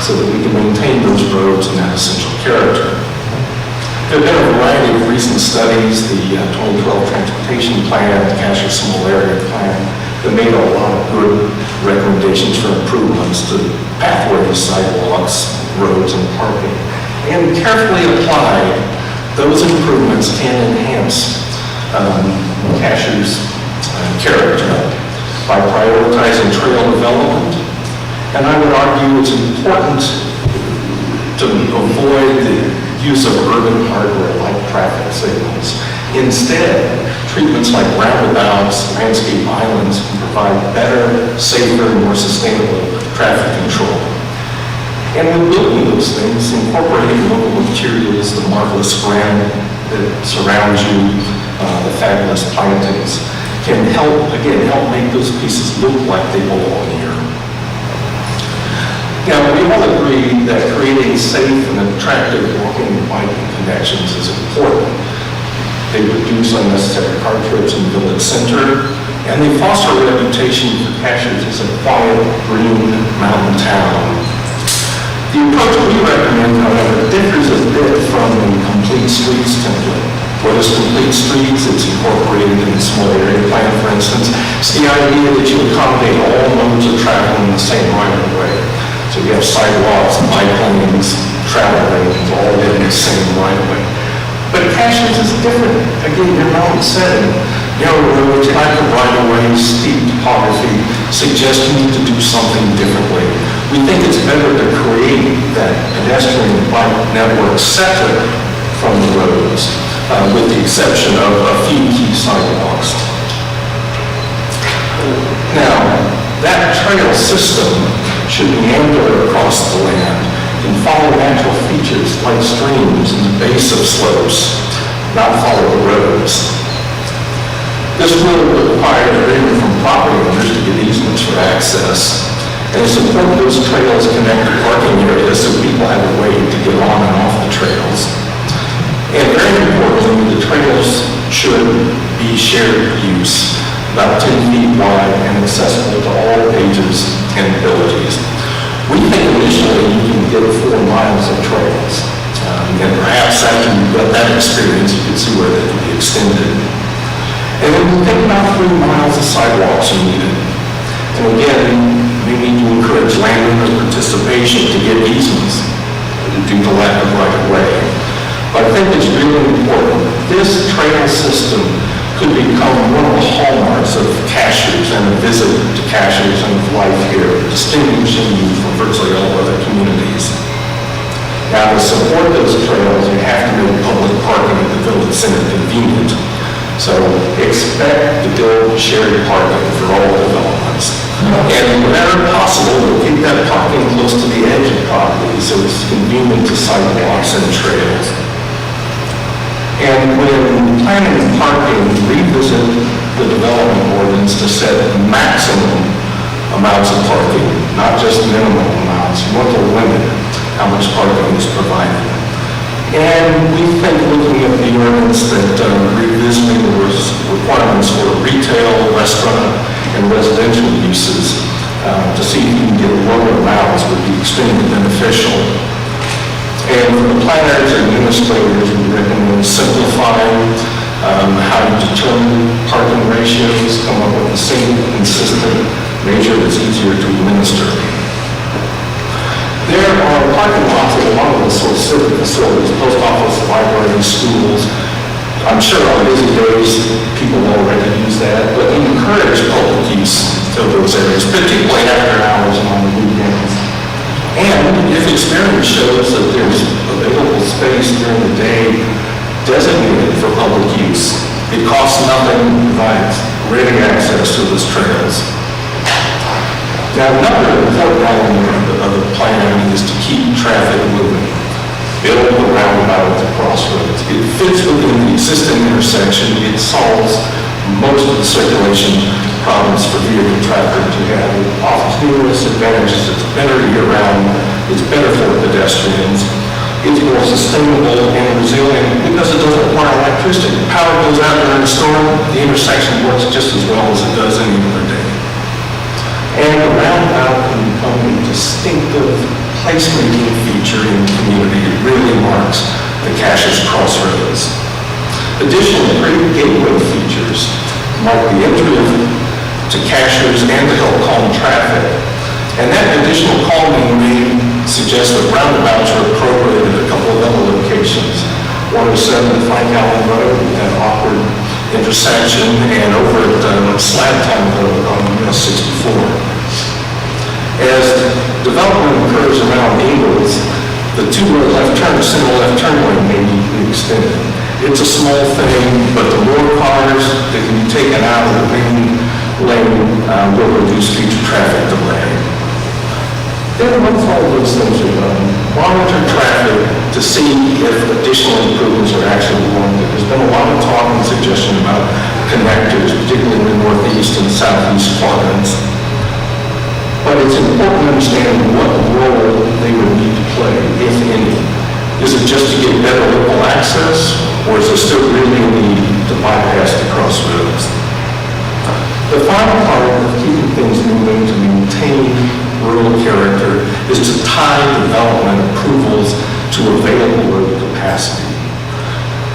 so that we can maintain those roads and that essential character. There have been a variety of recent studies, the 2012 Transportation Plan, the Cashiers Small Area Plan, that made a lot of good recommendations for improvements to pathways, sidewalks, roads, and parking. And carefully applied, those improvements can enhance Cashiers' character by prioritizing trail development. And I would argue it's important to avoid the use of urban hardware like traffic signals. Instead, treatments like roundabouts, landscape islands can provide better, safer, and more sustainable traffic control. And when building those things, incorporating local materials, the marvelous ground that surrounds you, the fabulous plantings, can help make those pieces look like they belong here. Now, we all agree that creating safe and attractive walking and biking connections is important. They reduce unnecessary car trips in the village center, and they foster a reputation for Cashiers as a quiet, green mountain town. The approach we recommend, however, differs a bit from the Complete Streets template. What is Complete Streets? It's incorporated in the small area plan, for instance. It's the idea that you accommodate all modes of travel in the same right of way. So you have sidewalks, bike lanes, travel lanes, all in the same right of way. But Cashiers is different. Again, your mountain setting, narrow roads, lack of right of way, steep topography suggest you need to do something differently. We think it's better to create that pedestrian and bike network separate from the roads, with the exception of a few key sidewalks. Now, that trail system should meander across the land and follow natural features like streams and the base of slopes, not follow the roads. This will require agreement from property owners to get easements for access, and support those trails connect to parking areas so people have a way to get on and off the trails. And very importantly, the trails should be shared use. about 10 feet wide and accessible to all ages and abilities. We think initially you can get 4 miles of trails. And perhaps after you've got that experience, you can see where they can be extended. And then we think about 3 miles of sidewalks are needed. And again, we need to encourage landowner participation to get easements due to lack of right-of-way. But I think it's really important. This trail system could become one of the hallmarks of Cashiers and a visit to Cashiers and of life here, distinguishing you from virtually all other communities. Now, to support those trails, you have to make public parking at the village center convenient. So expect to build shared parking for all developments. And whenever possible, we'll keep that parking close to the edge of property so it's convenient to sidewalks and trails. And when planning parking, revisit the development ordinance to set maximum amounts of parking, not just minimum amounts. You want to limit how much parking is provided. And we think looking at the ordinance that revisiting the requirements for retail, restaurant, and residential uses to see if you can get lower amounts would be extremely beneficial. And for the planners and administrators, we recommend simplifying how to determine parking ratios, come up with a single, consistent measure that's easier to administer. There are parking lots at a lot of the sort of civic facilities, post office, libraries, schools. I'm sure on busy days, people already use that, but encourage public use of those areas, particularly after hours and on the weekends. And if experience shows that there's available space during the day designated for public use, it costs nothing and provides ready access to those trails. Now, another important element of the plan is to keep traffic moving. Build the roundabout at the crossroads. It fits within the existing intersection. It solves most of the circulation problems for vehicle traffic to have. It offers numerous advantages. It's better year-round. It's better for pedestrians. It's more sustainable and resilient because it doesn't require electricity. If power goes out during a storm, the intersection works just as well as it does any other day. And the roundabout can become a distinctive placemaking feature in the community. It really marks the Cashiers crossroads. Additionally, great gateway features mark the entry to Cashiers and to help calm traffic. And that additional calming may suggest that roundabouts are appropriate at a couple of other locations. 107 Frank Allen Road, an awkward intersection, and over at Slabtown Road on US 64. As development occurs around Ingalls, the two-way left turn, single left turn lane may need to be extended. It's a small thing, but the more cars that can be taken out of the main lane will reduce future traffic delay. Then once all those things are done, monitor traffic to see if additional improvements are actually warranted. There's been a lot of talk and suggestion about connectors, particularly in the northeast and southeast quadrants. But it's important to understand what role they would need to play, if any. Is it just to get better local access, or is there still really a need to bypass the crossroads? The final part of keeping things moving to maintain rural character is to tie development approvals to available road capacity.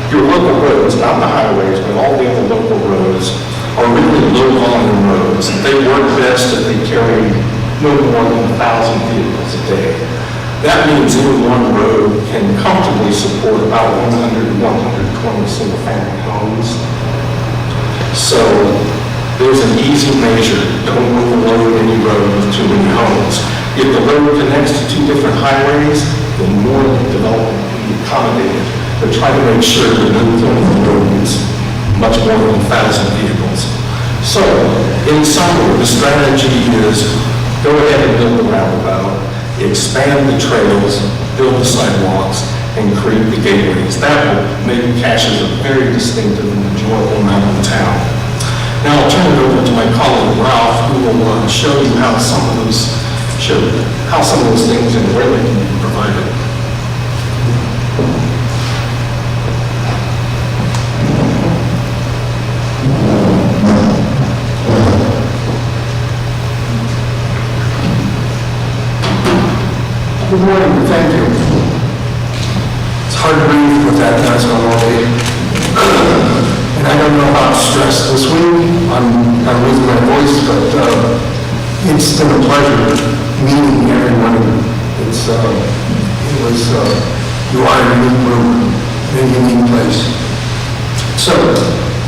Your local roads, not the highways, but all the other local roads, are really low-volume roads. They work best if they carry no more than 1,000 vehicles a day. That means any one road can comfortably support about 100 to 120 single-family homes. So there's an easy measure. Don't overload any road with too many homes. If the road connects to two different highways, then more development can be accommodated. But try to make sure that no road is much more than 1,000 vehicles. So, in summary, the strategy is go ahead and build the roundabout, expand the trails, build the sidewalks, and create the gateways. That will make Cashiers a very distinctive and enjoyable mountain town. Now I'll turn it over to my colleague Ralph, who will show you how some of those things and where they can be provided. Good morning, thank you. It's hard to breathe with that noise on all day. And I don't know about stress this week. I'm kind of losing my voice, but it's been a pleasure meeting everyone. You are a unique group in a unique place. So, do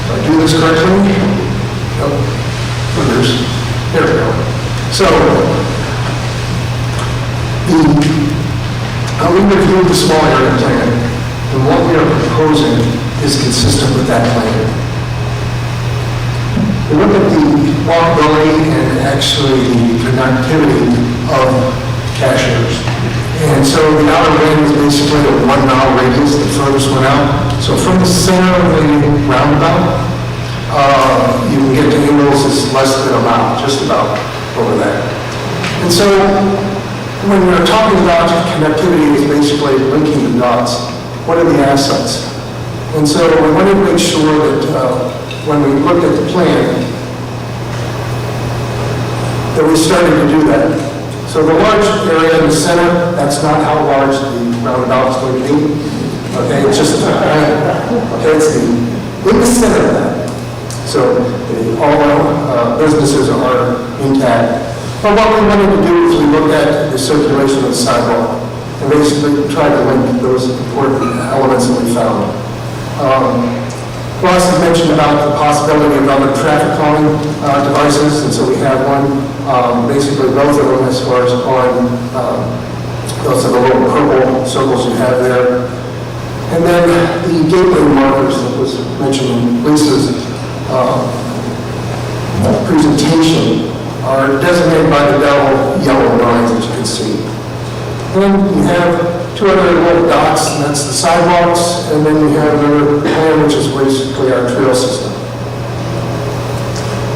I do this correctly? Nope. There we go. So, we reviewed the small area plan, and what we are proposing is consistent with that plan. We look at the walkability and actually the connectivity of Cashiers. And so the outer ring is basically a 1 mile radius, the furthest one out. So from the center of the roundabout, you can get to angles that's less than a mile, just about over there. And so when we're talking about connectivity, it's basically linking the dots. What are the assets? And so we wanted to make sure that when we looked at the plan, that we started to do that. So the large area in the center, that's not how large the roundabout is going to be. Okay, it's just, okay, it's in the center of that. So all our businesses are intact. But what we wanted to do is we looked at the circulation of the sidewalk and basically tried to link those important elements that we found. Ross had mentioned about the possibility of other traffic calming devices, and so we have one, basically both of them as far as on those are the little purple circles you have there. And then the gateway markers that was mentioned in Lisa's presentation are designated by the yellow lines that you can see. Then you have two other little dots, and that's the sidewalks, and then you have another plan, which is basically our trail system.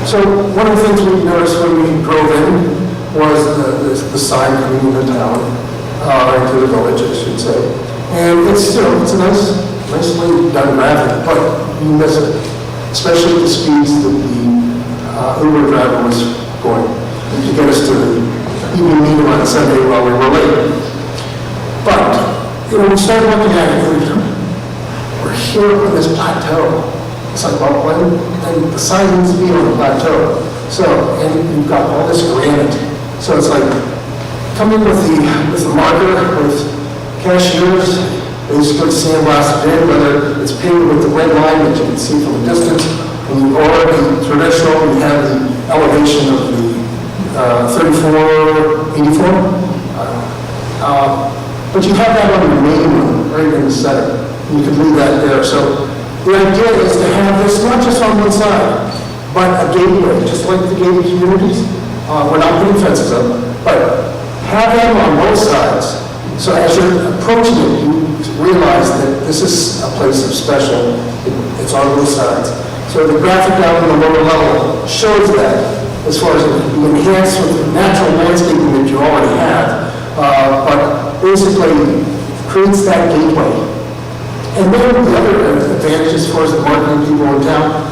So one of the things we noticed when we drove in was the sign coming into town, into the village, I should say. And it's a nicely done graphic, but you miss it, especially at the speeds that the Uber driver was going to get us to the evening meeting on Sunday while we were late. But, we started looking at it, we're here on this plateau. It's like, well, and the sign needs to be on the plateau. So, and you've got all this granite. So it's like, coming with the marker, with Cashiers, basically sandblasted in, whether it's painted with the red line that you can see from a distance, or the traditional, we have the elevation of the 3484. But you have that on the main one, right in the center. And you can leave that there. So the idea is to have this not just on one side, but a gateway, just like the gated communities. We're not putting fences up, but have them on both sides. So as you're approaching it, you realize that this is a place of special. It's on both sides. So the graphic down in the lower level shows that as far as it can be enhanced with the natural landscaping that you already have, but basically creates that gateway. And then the other advantage as far as the marketing people in town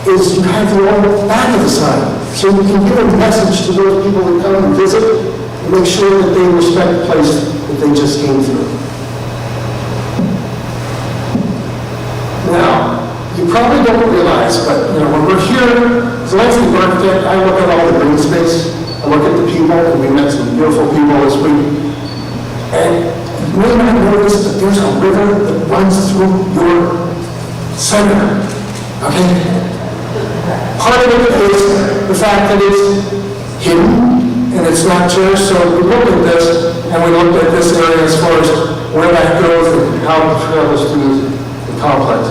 is you have your own back of the sign. So you can give a message to those people that come and visit and make sure that they respect the place that they just came through. Now, you probably don't realize, but when we're here, as a landscape architect, I look at all the green space, I look at the people, and we met some beautiful people this week. And you may not notice that there's a river that runs through your center, okay? Part of it is the fact that it's hidden and it's not cherished, so we looked at this, and we looked at this area as far as where that goes and how it travels through the complex.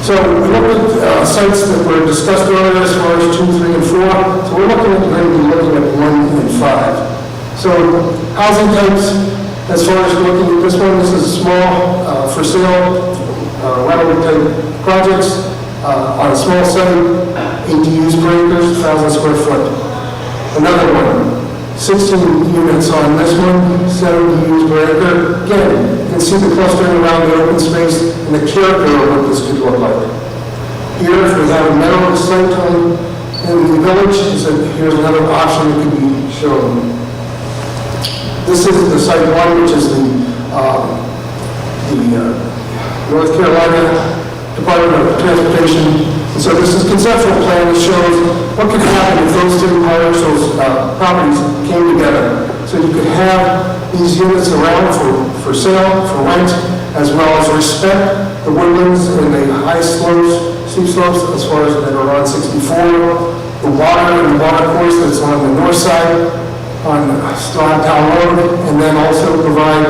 So we looked at sites that were discussed earlier as far as 2, 3, and 4, so we're going to be looking at 1 and 5. So housing types, as far as looking at this one, this is a small for sale rental type projects on a small site, 18 per acre, 1,000 square foot. Another one, 16 units on this one, 70 units per acre. Again, you can see the clustering around the open space and the character of what this could look like. Here, if we have a meadow site in the village, here's another option that could be shown. This is the Site 1, which is the North Carolina Department of Transportation. And so this is a conceptual plan that shows what could happen if those two parcels, properties came together. So you could have these units around for sale, for rent, as well as respect the woodlands and the high slopes, steep slopes, as far as that are on 64, the water and the water course that's on the north side, on Town Road, and then also provide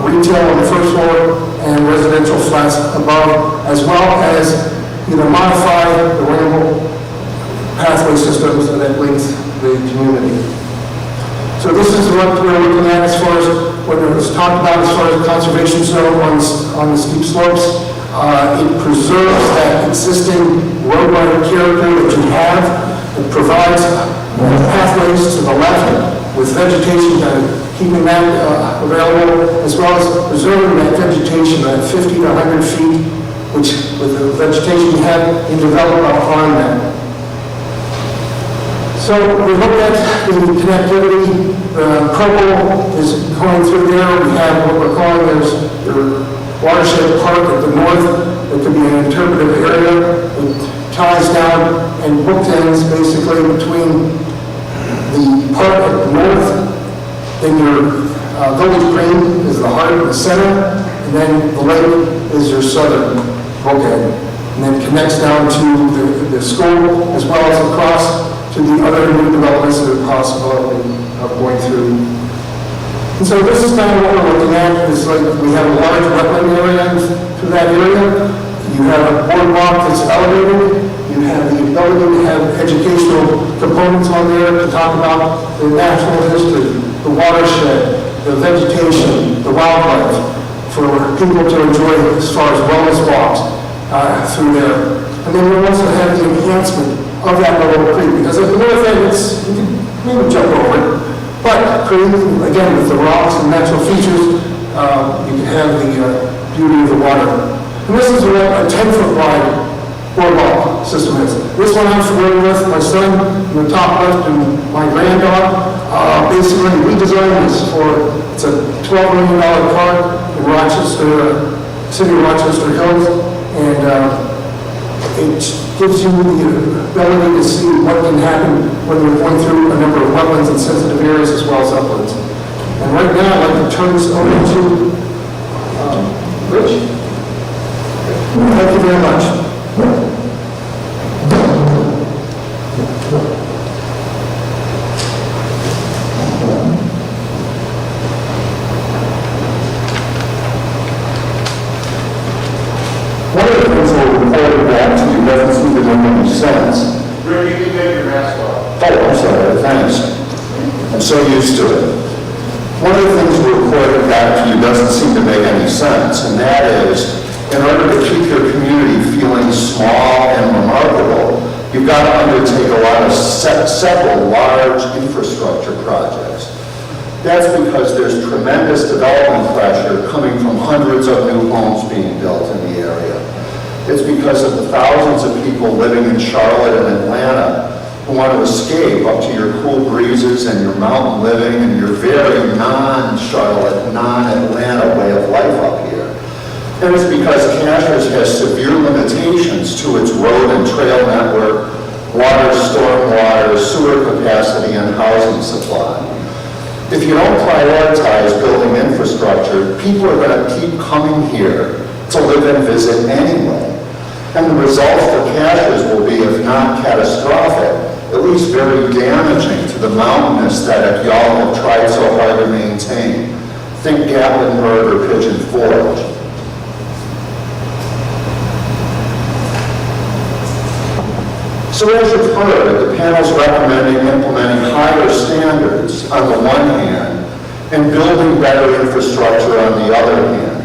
retail on the first floor and residential flats above, as well as modify the rainbow pathway systems that links the community. So this is what we're looking at as far as what it was talked about as far as conservation zone on the steep slopes. It preserves that existing roadway character that you have. It provides pathways to the left with vegetation, keeping that available, as well as preserving that vegetation at 50 to 100 feet, which with the vegetation you have, you develop on that. So we look at the connectivity. The purple is going through there. We have what we're calling the Watershed Park at the north. It could be an interpretive area. It ties down and bookends basically between the park at the north, then your village green is the heart of the center, and then the lake is your southern bookend, and then connects down to the school as well as across to the other new developments that are possible of going through. And so this is kind of what we're looking at. It's like we have a large wetland area through that area. You have a boardwalk that's elevated. You have the ability to have educational components on there to talk about the natural history, the watershed, the vegetation, the wildlife, for people to enjoy as far as wellness walks through there. And then we also have the enhancement of that little creek, because at the north end, you can maybe jump over it, but creek, again, with the rocks and natural features, you can have the beauty of the water. And this is what a 10-foot wide boardwalk system is. This one I'm familiar with, my son in the top left and my granddaughter. Basically, we designed this it's a $12 million park in Rochester, city of Rochester Hills, and it gives you the ability to see what can happen when you're going through a number of wetlands and sensitive areas as well as uplands. And right now, I'd like to turn this over to Rich. Thank you very much. One of the things that we're reporting back to you doesn't seem to make any sense. Rick, you can take your mask off. Oh, I'm sorry, thanks. I'm so used to it. One of the things we're reporting back to you doesn't seem to make any sense, and that is, in order to keep your community feeling small and remarkable, you've got to undertake a lot of several large infrastructure projects. That's because there's tremendous development pressure coming from hundreds of new homes being built in the area. It's because of the thousands of people living in Charlotte and Atlanta who want to escape up to your cool breezes and your mountain living and your very non-Charlotte, non-Atlanta way of life up here. And it's because Cashiers has severe limitations to its road and trail network, water, stormwater, sewer capacity, and housing supply. If you don't prioritize building infrastructure, people are going to keep coming here to live and visit anyway. And the result for Cashiers will be, if not catastrophic, at least very damaging to the mountain aesthetic y'all have tried so hard to maintain. Think Gatlinburg or Pigeon Forge. So as you've heard, the panel's recommending implementing higher standards on the one hand and building better infrastructure on the other hand.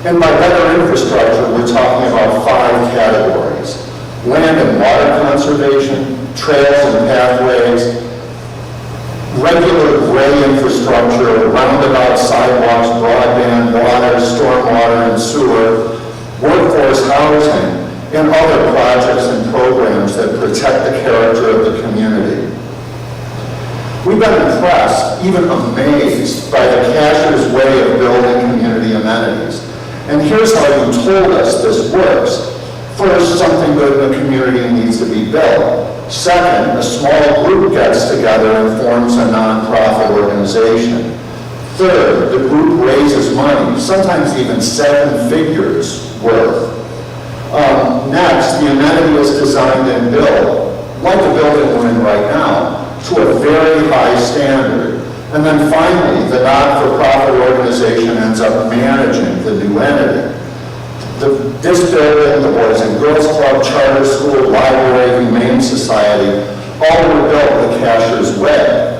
And by better infrastructure, we're talking about 5 categories: land and water conservation, trails and pathways, regular gray infrastructure, roundabout, sidewalks, broadband, water, stormwater, and sewer, workforce housing, and other projects and programs that protect the character of the community. We've been impressed, even amazed, by the Cashiers' way of building community amenities. And here's how you told us this works. First, something good in the community needs to be built. Second, a small group gets together and forms a nonprofit organization. Third, the group raises money, sometimes even 7 figures worth. Next, the amenity is designed and built, like the building we're in right now, to a very high standard. And then finally, the not-for-profit organization ends up managing the new entity. This building, the Boys and Girls Club, Charter School, Library, Humane Society, all were built the Cashiers' way.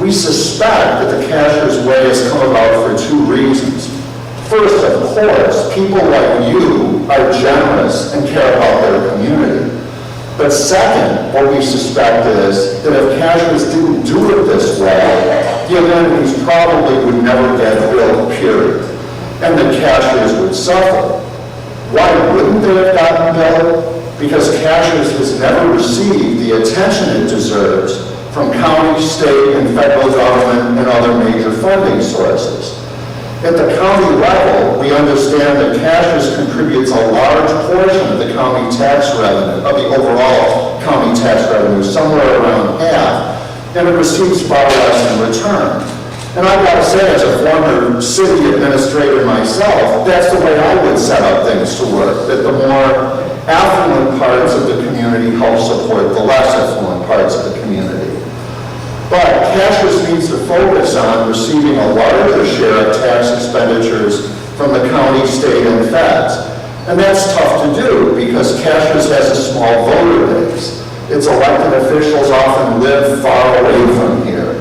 We suspect that the Cashiers' way has come about for 2 reasons. First, of course, people like you are generous and care about their community. But second, what we suspect is that if Cashiers didn't do it this way, the amenities probably would never get built, period. And the Cashiers would suffer. Why wouldn't they have gotten built? Because Cashiers has never received the attention it deserves from county, state, and federal government and other major funding sources. At the county level, we understand that Cashiers contributes a large portion of the county tax revenue, of the overall county tax revenue, somewhere around half, and it receives far less in return. And I've got to say, as a former city administrator myself, that's the way I would set up things to work, that the more affluent parts of the community help support the less affluent parts of the community. But Cashiers needs to focus on receiving a larger share of tax expenditures from the county, state, and feds. And that's tough to do because Cashiers has a small voter base. Its elected officials often live far away from here.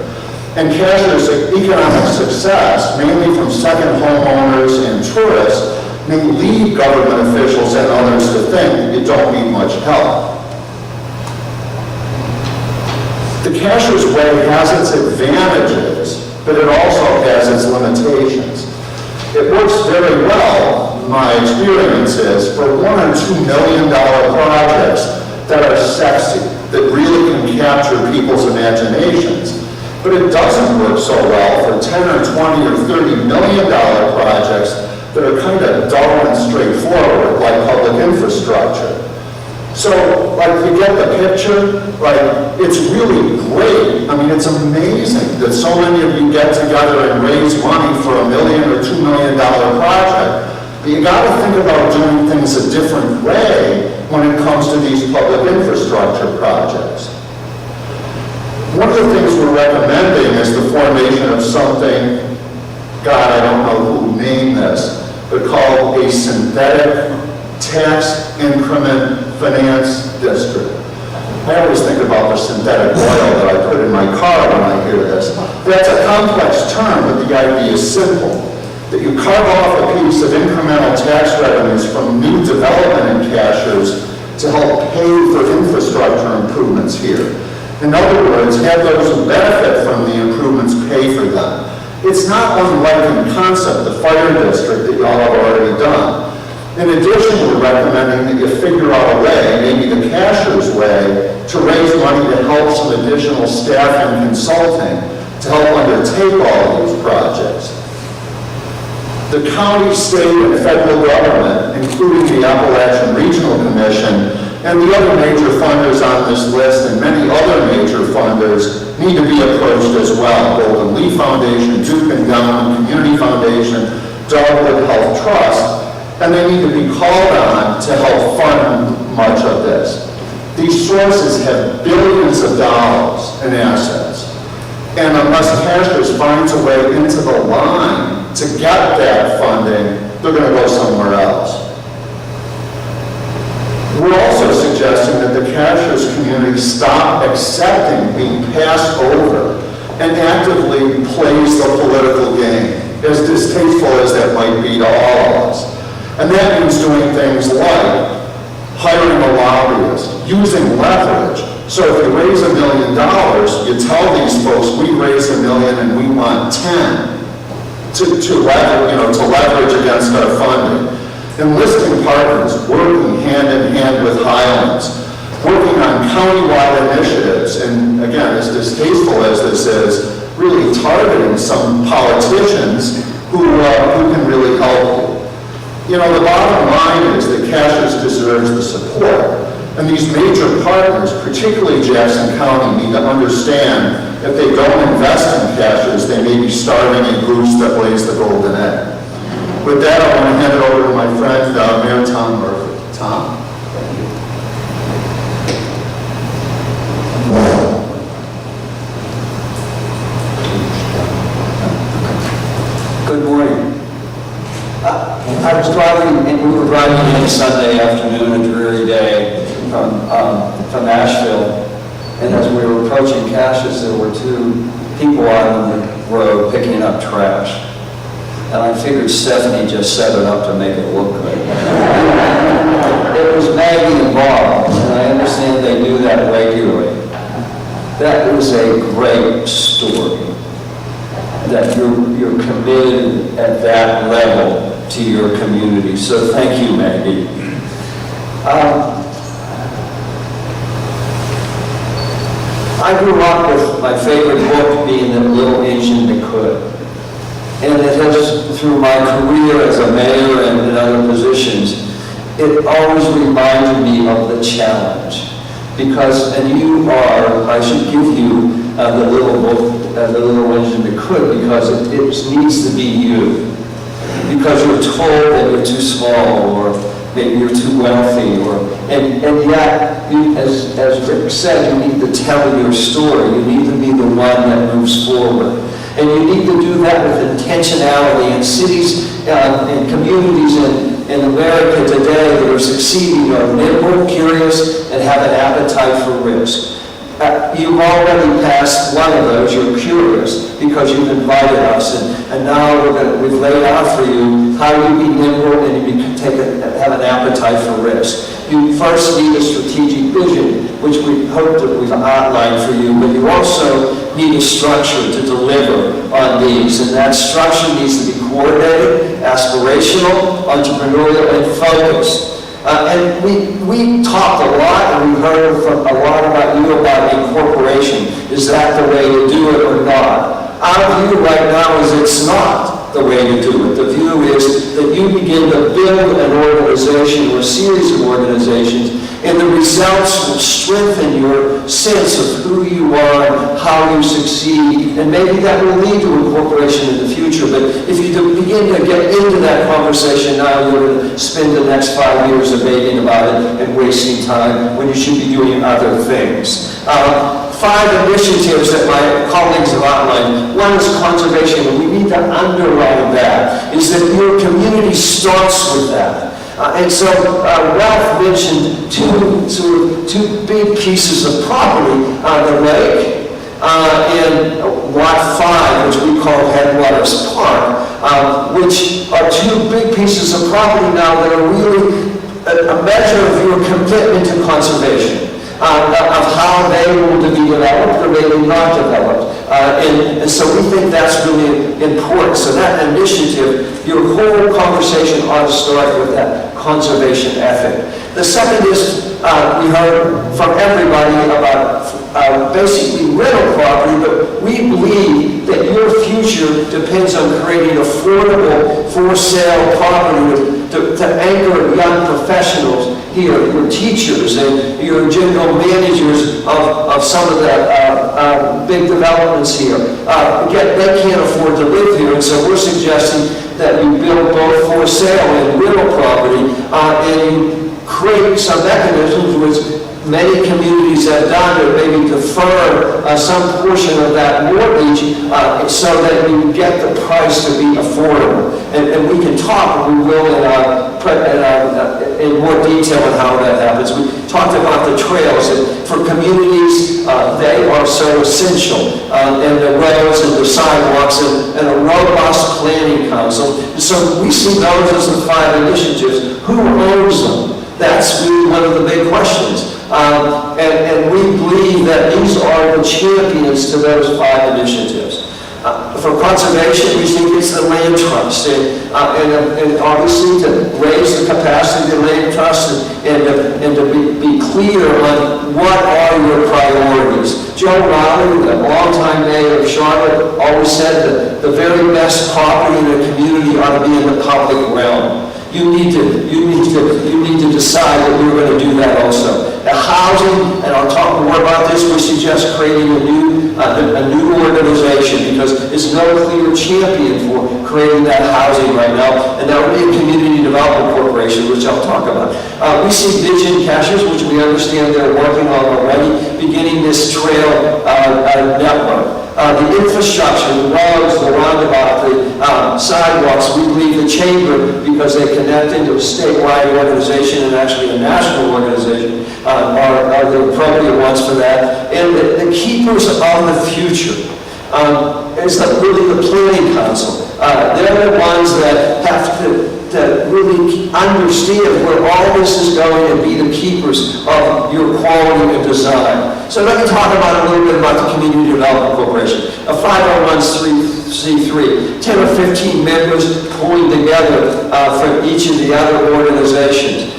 And Cashiers' economic success, mainly from second homeowners and tourists, may lead government officials and others to think you don't need much help. The Cashiers' way has its advantages, but it also has its limitations. It works very well, my experience is, for $1 or $2 million projects that are sexy, that really can capture people's imaginations. But it doesn't work so well for $10 or $20 or $30 million projects that are kind of dull and straightforward, like public infrastructure. So, you get the picture, it's really great. I mean, it's amazing that so many of you get together and raise money for $1 million or $2 million project. But you got to think about doing things a different way when it comes to these public infrastructure projects. One of the things we're recommending is the formation of something, God, I don't know who named this, but called a synthetic tax increment finance district. I always think about the synthetic oil that I put in my car when I hear this. That's a complex term, but the idea is simple. That you carve off a piece of incremental tax revenues from new development in Cashiers to help pay for infrastructure improvements here. In other words, have those who benefit from the improvements pay for them. It's not unlike in concept the fire district that y'all have already done. In addition, we're recommending that you figure out a way, maybe the Cashiers' way, to raise money to help some additional staff and consulting to help undertake all of these projects. The county, state, and federal government, including the Appalachian Regional Commission, and the other major funders on this list, and many other major funders, need to be approached as well. Golden Leaf Foundation, Duke Endowment, Community Foundation, Dogwood Health Trust, and they need to be called on to help fund much of this. These sources have billions of dollars in assets, and unless Cashiers finds a way into the line to get that funding, they're going to go somewhere else. We're also suggesting that the Cashiers community stop accepting being passed over and actively plays the political game, as distasteful as that might be to all of us. And that means doing things like hiring a lobbyist, using leverage. So if you raise $1 million, you tell these folks, we raise $1 million and we want 10 to leverage against our funding. Enlisting partners, working hand in hand with Highlands, working on countywide initiatives, and again, as distasteful as this is, really targeting some politicians who can really help you. You know, the bottom line is that Cashiers deserves the support. And these major partners, particularly Jackson County, need to understand if they don't invest in Cashiers, they may be starving a goose that lays the golden egg. With that, I want to hand it over to my friend, Mayor Tom Murphy. Tom? Good morning. I was driving, and we were driving in Sunday afternoon, a dreary day from Asheville, and as we were approaching Cashiers, there were two people out on the road picking up trash. And I figured Stephanie just set it up to make it look good. It was Maggie and Bob, and I understand they do that regularly. That was a great story, that you're committed at that level to your community. So thank you, Maggie. I grew up with my favorite book being The Little Engine That Could. And it has, through my career as a mayor and in other positions, it always reminded me of the challenge. Because, and you are, I should give you the little book, The Little Engine That Could, because it needs to be you. Because you're told that you're too small, or maybe you're too wealthy, and yet, as Rick said, you need to tell your story. You need to be the one that moves forward. And you need to do that with intentionality. In cities and communities in America today that are succeeding are nimble, curious, and have an appetite for risk. You've already passed one of those. You're curious because you've invited us, and now we've laid out for you how you be nimble and you have an appetite for risk. You first need a strategic vision, which we hope that we've outlined for you, but you also need a structure to deliver on these, and that structure needs to be coordinated, aspirational, entrepreneurial, and focused. And we talked a lot, and we heard from a lot about you about incorporation. Is that the way to do it or not? Our view right now is it's not the way to do it. The view is that you begin to build an organization or a series of organizations, and the results will strengthen your sense of who you are and how you succeed, and maybe that will lead to incorporation in the future. But if you begin to get into that conversation now, you're going to spend the next 5 years debating about it and wasting time when you should be doing other things. 5 initiatives that my colleagues have outlined. One is conservation, and we need to underline that, is that your community starts with that. And so Ralph mentioned two big pieces of property, the lake and Lot 5, which we call Headwaters Park, which are two big pieces of property now that are really a measure of your commitment to conservation. Of how they will be developed or maybe not developed. And so we think that's really important. So that initiative, your whole conversation ought to start with that conservation ethic. The second is, we heard from everybody about basically rental property, but we believe that your future depends on creating affordable for-sale property to anchor young professionals here, your teachers and your general managers of some of the big developments here. Again, they can't afford to live here, and so we're suggesting that you build both for sale and rental property, and you create some mechanisms which many communities have done to maybe defer some portion of that mortgage so that you get the price to be affordable. And we can talk, we will, in more detail on how that happens. We talked about the trails, and for communities, they are so essential, and the roads and the sidewalks and a robust planning council. So we see those as the 5 initiatives. Who owns them? That's really one of the big questions. And we believe that these are the champions to those 5 initiatives. For conservation, we think it's the land trust, and obviously to raise the capacity of the land trust and to be clear on what are your priorities. priorities. Joe Raleigh, the longtime mayor of Charlotte, always said that the very best property in a community ought to be in the public realm. You need to decide that you're going to do that also. The housing, and I'll talk more about this, we suggest creating a new organization because there's no clear champion for creating that housing right now, and that would be a community development corporation, which I'll talk about. We see Vision Cashiers, which we understand they're working on already, beginning this trail network. The infrastructure, the roads, the roundabout, the sidewalks, we believe the chamber, because they connect into a statewide organization and actually a national organization, are the appropriate ones for that. And the keepers of the future is really the planning council. They're the ones that have to really understand where all this is going and be the keepers of your quality and design. So let me talk about a little bit about the Community Development Corporation, a 501c3, 10 or 15 members pulling together from each of the other organizations.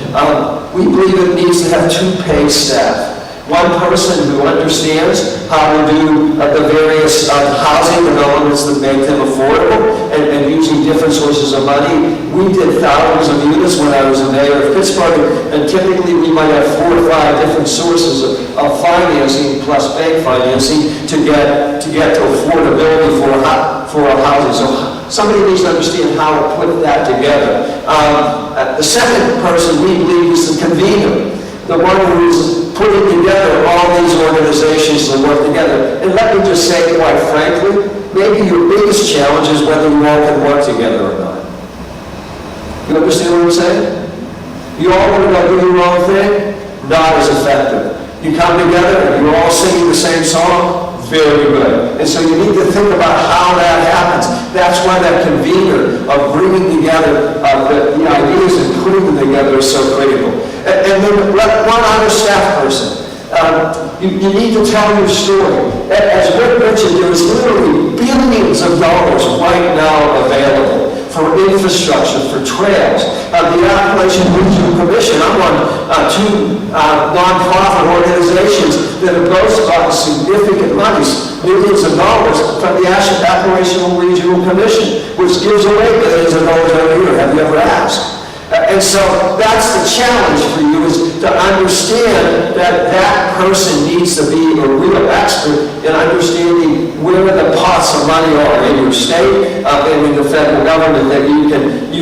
We believe it needs to have two paid staff. One person who understands how to do the various housing developments that make them affordable and using different sources of money. We did thousands of units when I was the mayor of Pittsburgh, and typically we might have 4 or 5 different sources of financing plus bank financing to get to affordability for our housing. So somebody needs to understand how to put that together. The second person we believe is the convener, the one who's putting together all these organizations to work together. And let me just say, quite frankly, maybe your biggest challenge is whether you all can work together or not. You understand what I'm saying? You all want to go do your own thing? Not as effective. You come together and you're all singing the same song? Very good. And so you need to think about how that happens. That's why that convener of bringing together the ideas and putting them together is so critical. And then let one other staff person. You need to tell your story. As Rick mentioned, there is literally billions of dollars right now available for infrastructure, for trails. The Appalachian Regional Commission, I'm on 2 nonprofit organizations that have both gotten significant monies, millions of dollars from the Appalachian Regional Commission, which gives away billions of dollars every year. Have you ever asked? And so that's the challenge for you, is to understand that that person needs to be a real expert in understanding where the pots of money are in your state and in the federal government that you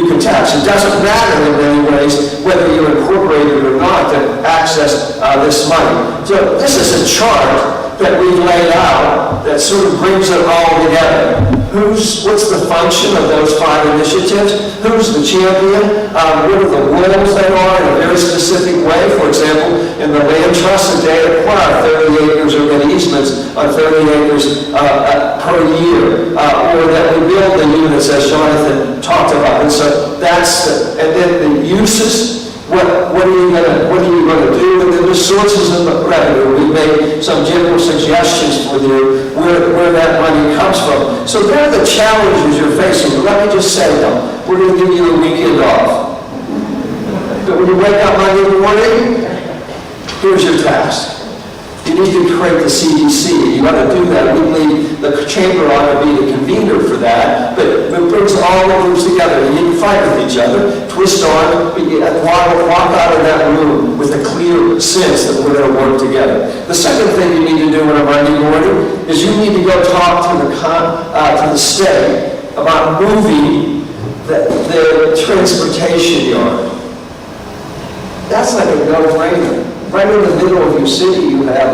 can tax. It doesn't matter in many ways whether you're incorporated or not to access this money. So this is a chart that we laid out that sort of brings it all together. What's the function of those 5 initiatives? Who's the champion? What are the roles they are in a very specific way? For example, in the land trust that they acquire 30 acres or get easements on 30 acres per year, or that we build the units as Jonathan talked about. And so and then the uses. What are you going to do? And then the sources of the revenue. We made some general suggestions for you where that money comes from. So they're the challenges you're facing. But let me just say, though, we're going to give you a weekend off. But when you wake up Monday morning, here's your task. You need to create the CDC. You got to do that. We believe the chamber ought to be the convener for that, but it brings all the groups together. You need to fight with each other, twist on, walk out of that room with a clear sense that we're going to work together. The second thing you need to do on a Monday morning is you need to go talk to the state about moving the transportation yard. That's like a no-brainer. Right in the middle of your city, you have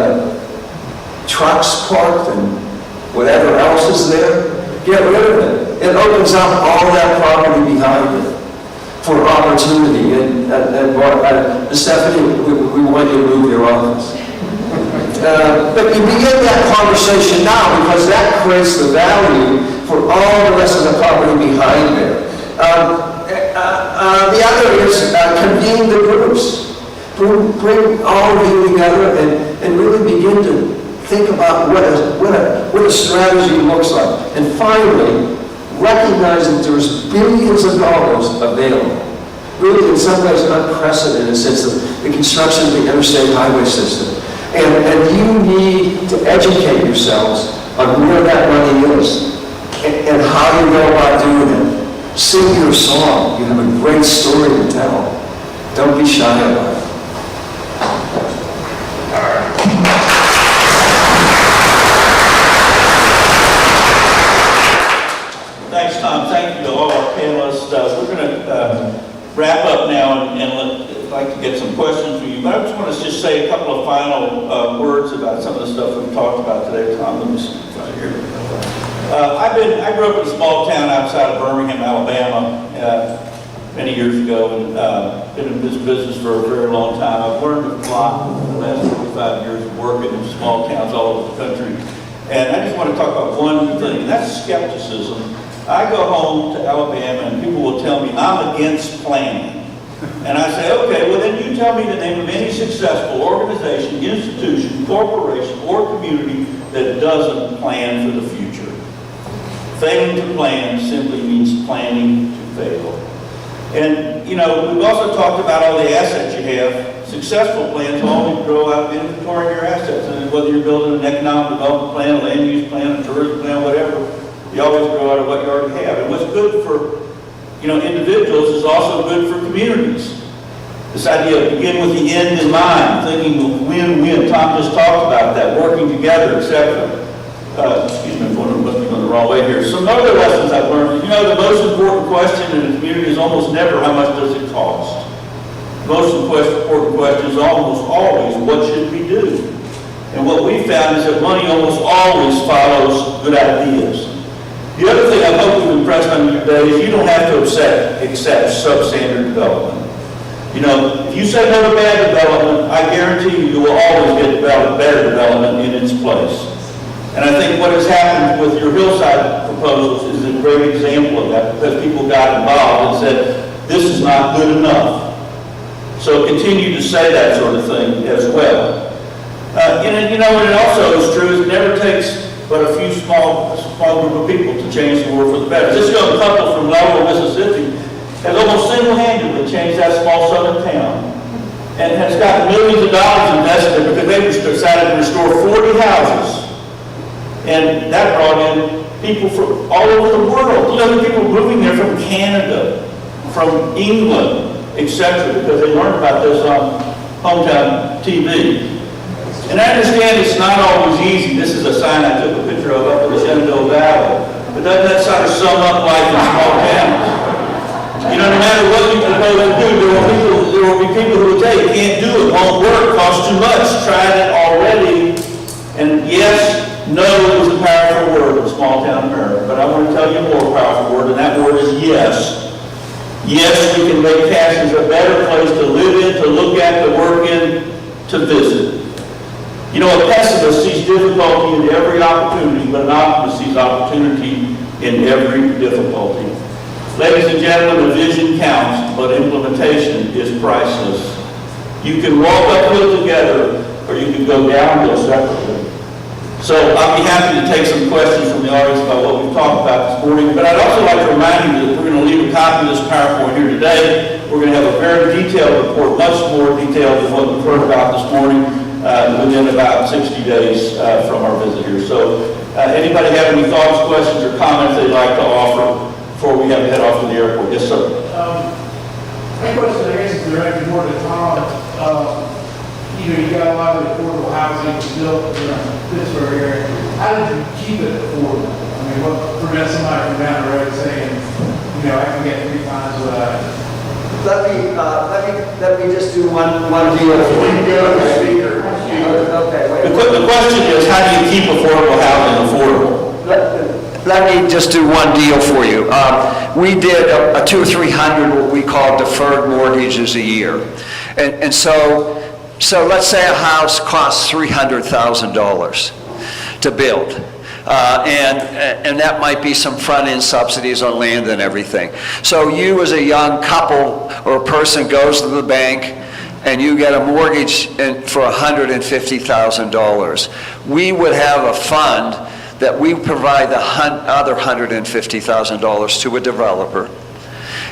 trucks parked and whatever else is there. Get rid of it. It opens up all that property behind it for opportunity. And Stephanie, we want you to move your office. But you begin that conversation now because that creates the value for all the rest of the property behind there. The other is convene the groups. Bring all of you together and really begin to think about what a strategy looks like. And finally, recognize that there's billions of dollars available. Really, in some ways, unprecedented since the construction of the interstate highway system. And you need to educate yourselves on where that money is and how you go about doing it. Sing your song. You have a great story to tell. Don't be shy about it. Thanks, Tom. Thank you to all our panelists. We're going to wrap up now and I'd like to get some questions from you. But I just want to just say a couple of final words about some of the stuff we've talked about today. Tom, let me see if I hear it. I grew up in a small town outside of Birmingham, Alabama, many years ago, and been in this business for a very long time. I've learned a lot in the last 45 years of working in small towns all over the country. And I just want to talk about one thing, and that's skepticism. I go home to Alabama and people will tell me I'm against planning. And I say, okay, well then you tell me the name of any successful organization, institution, corporation, or community that doesn't plan for the future. Failing to plan simply means planning to fail. And, you know, we've also talked about all the assets you have. Successful plans always grow out of inventorying your assets. And whether you're building an economic development plan, a land use plan, a tourism plan, whatever, you always grow out of what you already have. And what's good for, you know, individuals is also good for communities. This idea of begin with the end in mind, thinking of win-win. Tom just talked about that, working together, etc. Excuse me, I must be going the wrong way here. Some other lessons I've learned. You know, the most important question in a community is almost never how much does it cost. The most important question is almost always what should we do? And what we found is that money almost always follows good ideas. The other thing I hope we've impressed on you today is you don't have to accept substandard development. You know, if you say no to bad development, I guarantee you will always get better development in its place. And I think what has happened with your hillside proposals is a great example of that, because people got involved and said, this is not good enough. So continue to say that sort of thing as well. And you know, what it also is true is it never takes but a few small group of people to change the world for the better. This young couple from Laurel, Mississippi, has almost single-handedly changed that small southern town and has got millions of dollars invested because they decided to restore 40 houses. And that brought in people from all over the world. You know, the people moving there from Canada, from England, etc., because they learned about this on hometown TV. And I understand it's not always easy. This is a sign I took a picture of up in the Shenandoah Valley. But doesn't that sort of sum up life in small towns? You know, no matter what you propose to do, there will be people who will tell you can't do it, won't work, costs too much, tried it already. And yes, no is a powerful word in small town America, but I want to tell you a more powerful word, and that word is yes. Yes, we can make Cashiers a better place to live in, to look at, to work in, to visit. You know, a pessimist sees difficulty in every opportunity, but an optimist sees opportunity in every difficulty. Ladies and gentlemen, the vision counts, but implementation is priceless. You can walk uphill together, or you can go downhill separately. So I'll be happy to take some questions from the audience about what we've talked about this morning, but I'd also like to remind you that we're going to leave a copy of this PowerPoint here today. We're going to have a very detailed report, much more detailed than what we've heard about this morning, within about 60 days from our visit here. So anybody have any thoughts, questions, or comments they'd like to offer before we have to head off to the airport? Yes, sir. My question, I guess, is directed more to Tom. You know, you got a lot of affordable housing built in Pittsburgh area. How did you keep it affordable? I mean, what prevents somebody from down the road saying, you know, I can get 3 times what I... Let me just do one deal. Speaker. Okay, wait. The question is, how do you keep affordable housing affordable? Let me just do one deal for you. We did a 200 or 300 what we call deferred mortgages a year. And so let's say a house costs $300,000 to build. And that might be some front-end subsidies on land and everything. So you as a young couple or a person goes to the bank and you get a mortgage for $150,000. We would have a fund that we provide the other $150,000 to a developer,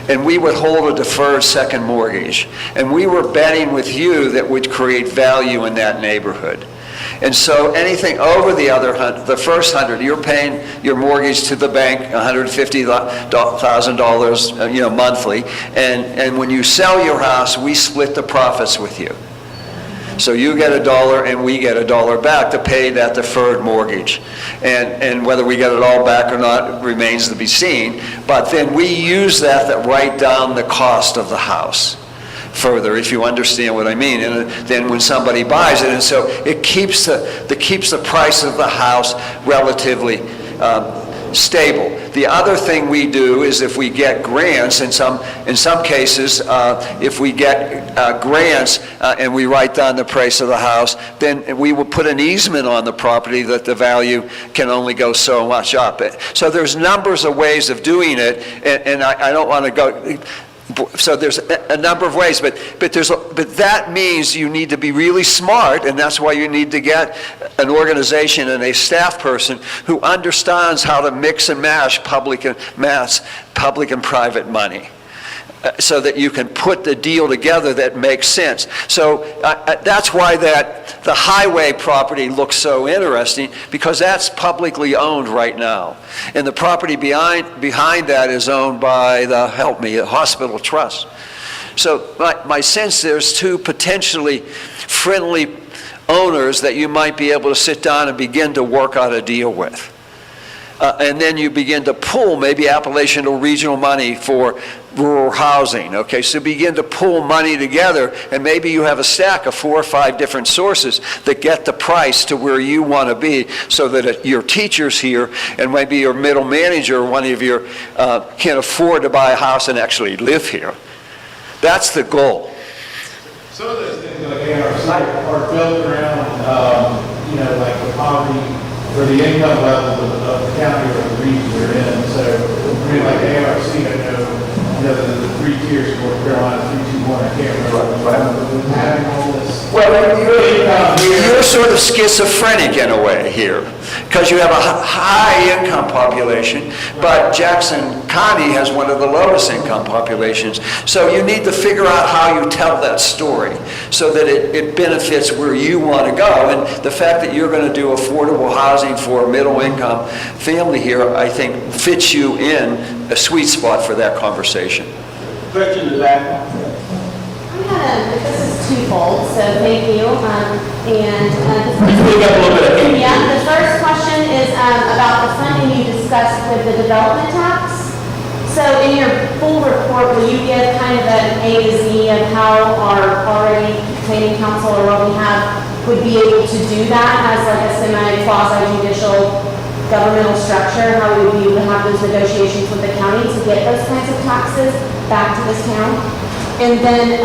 and we would hold a deferred second mortgage. And we were betting with you that would create value in that neighborhood. And so anything over the first 100, you're paying your mortgage to the bank $150,000, monthly. And when you sell your house, we split the profits with you. So you get $1 and we get $1 back to pay that deferred mortgage. And whether we get it all back or not remains to be seen. But then we use that to write down the cost of the house further, if you understand what I mean. And then when somebody buys it, and so it keeps the price of the house relatively stable. The other thing we do is if we get grants, in some cases, if we get grants and we write down the price of the house, then we will put an easement on the property that the value can only go so much up. So there's numbers of ways of doing it, and I don't want to go. So there's a number of ways, but that means you need to be really smart, and that's why you need to get an organization and a staff person who understands how to mix and match public and private money, so that you can put the deal together that makes sense. So that's why the highway property looks so interesting, because that's publicly owned right now. And the property behind that is owned by the hospital trust. So my sense, there's two potentially friendly owners that you might be able to sit down and begin to work out a deal with. And then you begin to pull maybe Appalachian or regional money for rural housing, okay? So begin to pull money together, and maybe you have a stack of 4 or 5 different sources that get the price to where you want to be, so that your teachers here and maybe your middle manager, one of your, can afford to buy a house and actually live here. That's the goal. Some of those things like ARC are built around, like the poverty or the income level of the county or the region we're in. So, like ARC, I know the 3 tiers, North Carolina, 3, 2, 1, I can't remember. Having all this. Well, you're sort of schizophrenic in a way here, because you have a high income population, but Jackson County has one of the lowest income populations. So you need to figure out how you tell that story so that it benefits where you want to go. And the fact that you're going to do affordable housing for a middle income family here, I think, fits you in a sweet spot for that conversation. Question to that. This is twofold, so thank you. The first question is about the funding you discussed with the development tax. So in your full report, will you give kind of an A to Z of how our already planning council or what we have would be able to do that as like a semi-quasi-judicial governmental structure, how we would be able to have those negotiations with the county to get those kinds of taxes back to this town? And then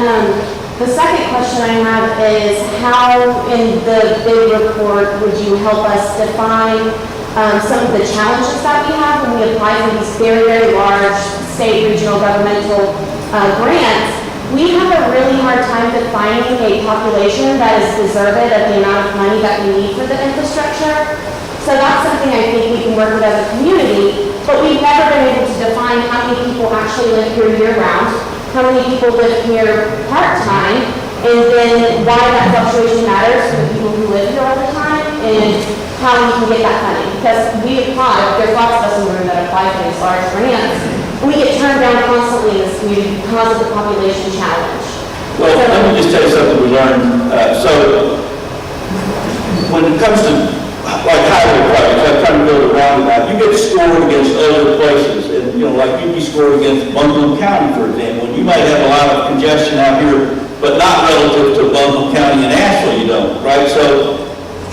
the second question I have is how in the bid report would you help us define some of the challenges that we have when we apply for these very, very large state, regional, governmental grants? We have a really hard time defining a population that is deserving of the amount of money that we need for the infrastructure. So that's something I think we can work with as a community, but we've never been able to define how many people actually live here year-round, how many people live here part-time, and then why that fluctuation matters for the people who live here all the time, and how we can get that funding. Because we apply, there's lots of us in the room that apply for these large grants, and we get turned down constantly in this community because of the population challenge. Well, let me just tell you something we learned. So when it comes to like highway projects, I'm trying to build a roundabout, you get scored against other places, and like you'd be scored against Buncombe County, for example, and you might have a lot of congestion out here, but not relative to Buncombe County and Asheville, you don't, right? So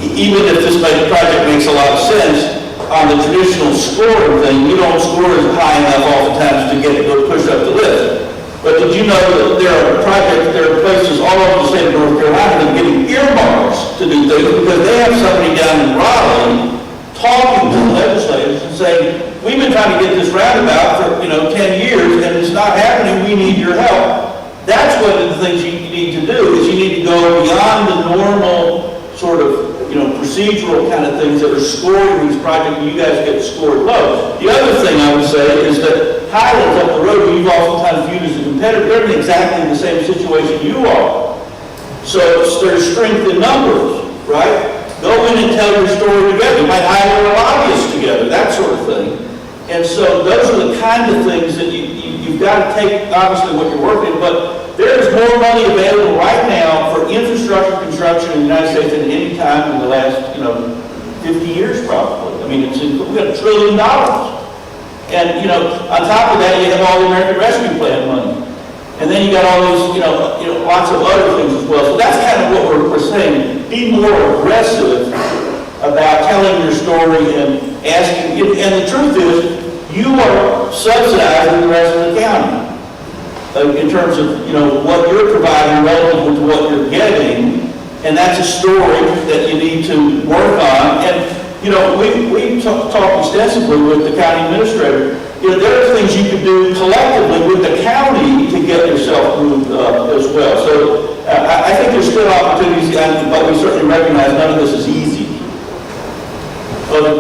even if this project makes a lot of sense, on the traditional scoring thing, you don't score as high enough oftentimes to get it to push up the list. But did you know that there are places all over the state of North Carolina that are getting earmarks to do things because they have somebody down in Raleigh talking to the legislators and saying, we've been trying to get this roundabout for 10 years and it's not happening, we need your help. That's one of the things you need to do, is you need to go beyond the normal sort of procedural kind of things that are scoring these projects, and you guys get scored low. The other thing I would say is that Highlands up the road, you've oftentimes viewed as a competitor, they're in exactly the same situation you are. So there's strength in numbers, right? Go in and tell your story together. You might hire a lobbyist together, that sort of thing. And so those are the kind of things that you've got to take, obviously, what you're working, but there is more money available right now for infrastructure construction in the United States than any time in the last, 50 years probably. I mean, we've got $1 trillion. And, on top of that, you have all the American Rescue Plan money. And then you got all these, lots of other things as well. So that's kind of what we're saying. Be more aggressive about telling your story and asking. And the truth is, you are subsidizing the rest of the county in terms of, what you're providing relative to what you're getting. And that's a story that you need to work on. And, we talked extensively with the county administrator. There are things you could do collectively with the county to get yourself moved up as well. So I think there's still opportunities, but we certainly recognize none of this is easy.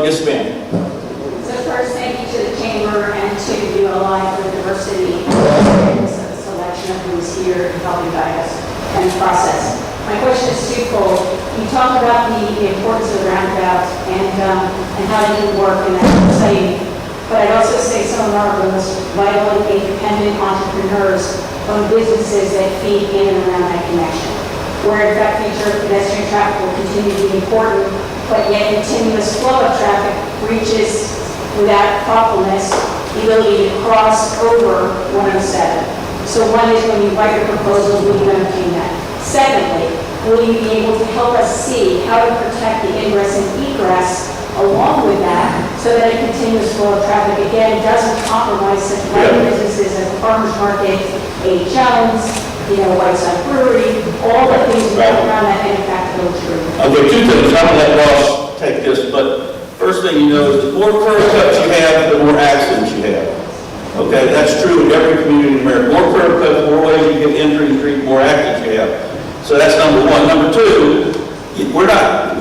Yes, ma'am. So first, thank you to the Chamber and to ULI for the diversity and the selection of who's here and helping guide us in the process. My question is twofold. You talk about the importance of the roundabout and how it didn't work and that's exciting. But I'd also say some of our most vital and independent entrepreneurs own businesses that feed in and around that connection. Where in fact future pedestrian traffic will continue to be important, but yet continuous flow of traffic reaches without thoughtfulness the ability to cross over 107. So one is when you write your proposal, will you entertain that? Secondly, will you be able to help us see how to protect the ingress and egress along with that so that a continuous flow of traffic, again, doesn't compromise such vital businesses as the farmer's market, A. Jones, Whiteside Brewery, all the things around that and in fact go through. Okay, two things. I'm going to let Ross take this, but first thing you know is the more curb cuts you have, the more accidents you have. Okay, that's true in every community in America. More curb cuts, more ways you get entry and street, more accidents you have. So that's number one. Number two, we're not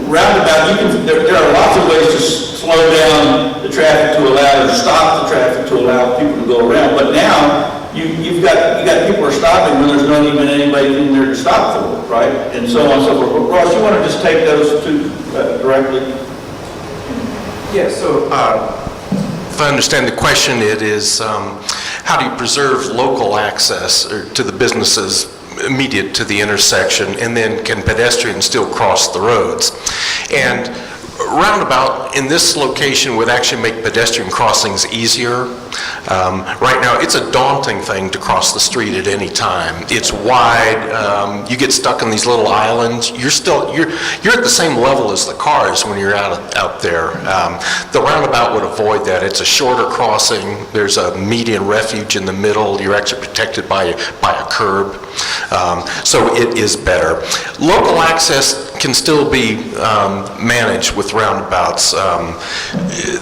roundabout. There are lots of ways to slow down the traffic to allow, or stop the traffic to allow people to go around. But now you've got people are stopping when there's not even anybody in there to stop for, right? And so on and so forth. Ross, you want to just take those two directly? Yeah. So if I understand the question, it is how do you preserve local access to the businesses immediate to the intersection, and then can pedestrians still cross the roads? And roundabout in this location would actually make pedestrian crossings easier. Right now, it's a daunting thing to cross the street at any time. It's wide. You get stuck in these little islands. You're at the same level as the cars when you're out there. The roundabout would avoid that. It's a shorter crossing. There's a median refuge in the middle. You're actually protected by a curb. So it is better. Local access can still be managed with roundabouts.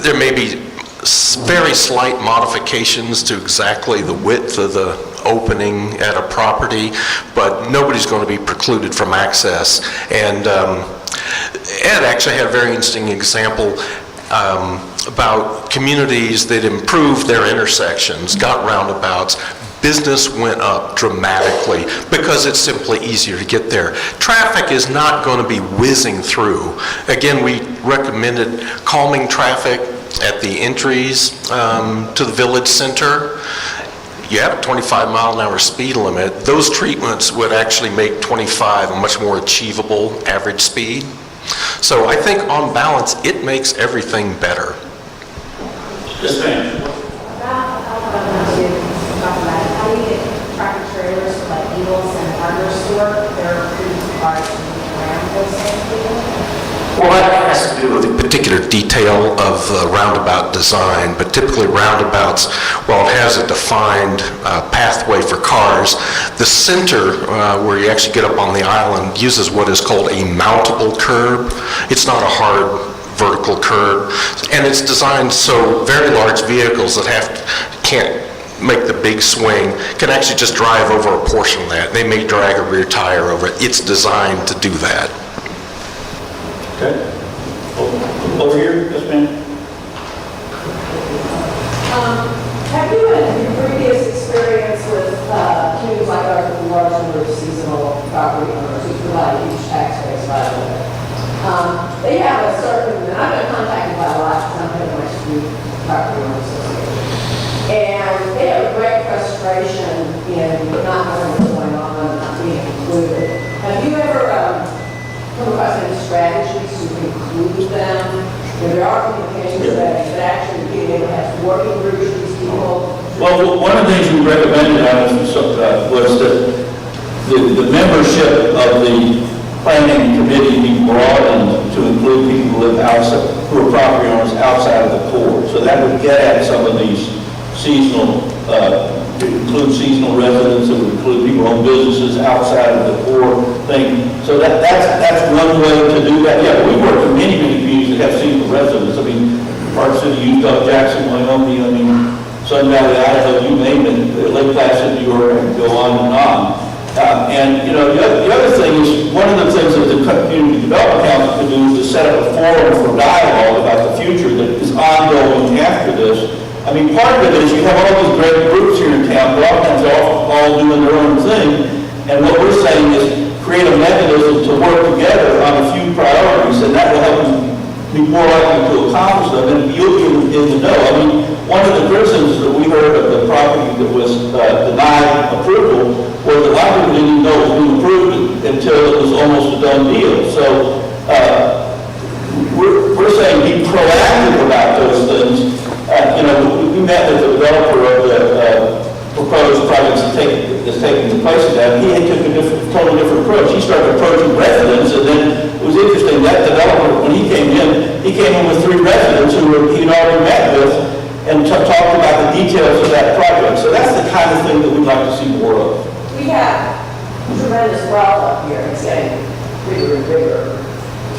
There may be very slight modifications to exactly the width of the opening at a property, but nobody's going to be precluded from access. And Ed actually had a very interesting example about communities that improved their intersections, got roundabouts. Business went up dramatically because it's simply easier to get there. Traffic is not going to be whizzing through. Again, we recommended calming traffic at the entries to the village center. You have a 25-mile-an-hour speed limit. Those treatments would actually make 25 a much more achievable average speed. So I think on balance, it makes everything better. Yes, ma'am. How do you get tractor trailers for like Eagles and hardware store? They're pretty hard to move around those things. Well, that has to do with the particular detail of the roundabout design, but typically roundabouts, while it has a defined pathway for cars, the center where you actually get up on the island uses what is called a mountable curb. It's not a hard vertical curb, and it's designed so very large vehicles that can't make the big swing can actually just drive over a portion of that. They may drag a rear tire over it. It's designed to do that. Okay. Over here, yes, ma'am. Have you had your previous experience with communities like ours with large number of seasonal property owners who provide a huge tax base, by the way? They have a certain, and I've been contacted by a lot, because I'm pretty much the property owner association. And they have a great frustration in not knowing what's going on and not being included. Have you ever come across any strategies to include them? There are communication strategies that actually being able to have working groups with these people. Well, one of the things we recommended was that the membership of the planning committee be broadened to include people who live outside, who are property owners outside of the core. So that would get at some of these seasonal, include seasonal residents, it would include people who own businesses outside of the core thing. So that's one way to do that. Yeah, we work with many communities that have seasonal residents. I mean, Park City, Utah, Jackson, Wyoming, I mean, Sun Valley, Idaho, you name it, Lake Placid, New York, and go on and on. And, you know, the other thing is, one of the things that the Community Development Council could do is to set up a forum for dialogue about the future that is ongoing after this. I mean, part of it is you have all these great groups here in town, but oftentimes they're all doing their own thing. And what we're saying is create a mechanism to work together on a few priorities, and that will help you be more likely to accomplish them, and you'll be in the know. I mean, one of the criticisms that we heard of the property that was denied approval was that a lot of people didn't even know it was being approved until it was almost a done deal. So we're saying be proactive about those things. You know, we met with the developer of the proposed projects that's taking place of that. He took a totally different approach. He started approaching residents, and then it was interesting, that developer, when he came in with 3 residents who he'd already met with and talked about the details of that project. So that's the kind of thing that we'd like to see more of. We have tremendous wealth up here. It's getting bigger and bigger.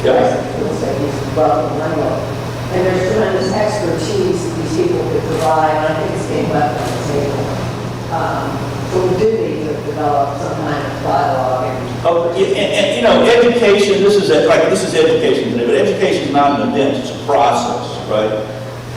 Yeah. It's getting wealth and money. And there's tremendous expertise that these people could provide, and I think it's being left on the table. So we do need to develop some kind of dialogue. And you know, education, this is education today, but education is not an event, it's a process, right?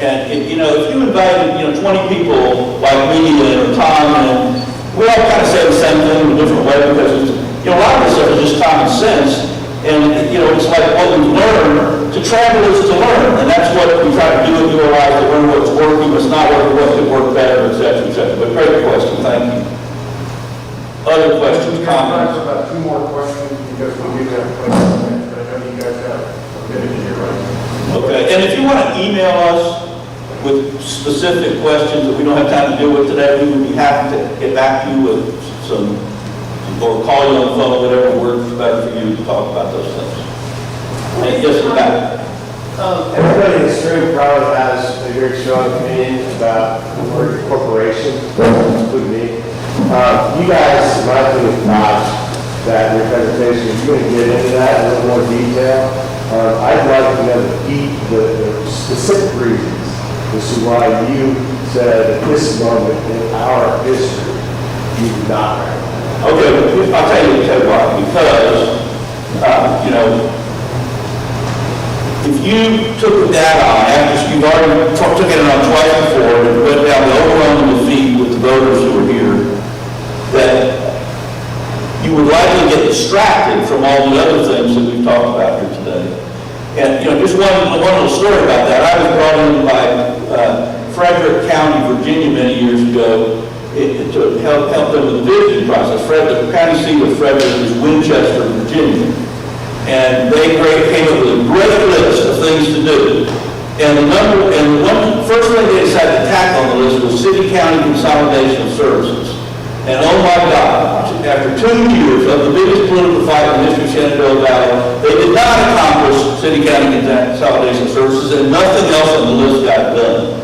And you know, if you invited, 20 people like me and Tom, and we all kind of say the same thing in a different way, because a lot of this stuff is just common sense. And, it's like what we've learned, to travel is to learn. And that's what we try to do in ULI, to learn what's working, what's not working, what could work better, et cetera, et cetera. But great question, thank you. Other questions, comments? About 2 more questions, because we'll give that question, but I know you guys have a minute here, right? Okay, and if you want to email us with specific questions that we don't have time to deal with today, we would be happy to get back to you with some, or call you on the phone, whatever works better for you to talk about those things. And just about. Everybody in this room probably has a very strong opinion about the word corporation, including me. You guys, in my opinion, not that in your presentation. If you're going to get into that in a little more detail, I'd like to know the specific reasons as to why you said at this moment in our history you did not recommend. Okay, I'll tell you why. Because, if you took the data on, after you've already took it on twice before, and went down the overwhelming defeat with the voters who were here, that you would likely get distracted from all the other things that we've talked about here today. And, just one little story about that. I was brought in by Frederick County, Virginia, many years ago, to help them with the vision process. The county seat of Frederick is Winchester, Virginia. And they came up with a great list of things to do. And the first thing they decided to tack on the list was city-county consolidation of services. And oh my God, after 2 years of the biggest political fight in the history of Shenandoah Valley, they did not accomplish city-county consolidation of services, and nothing else on the list got done.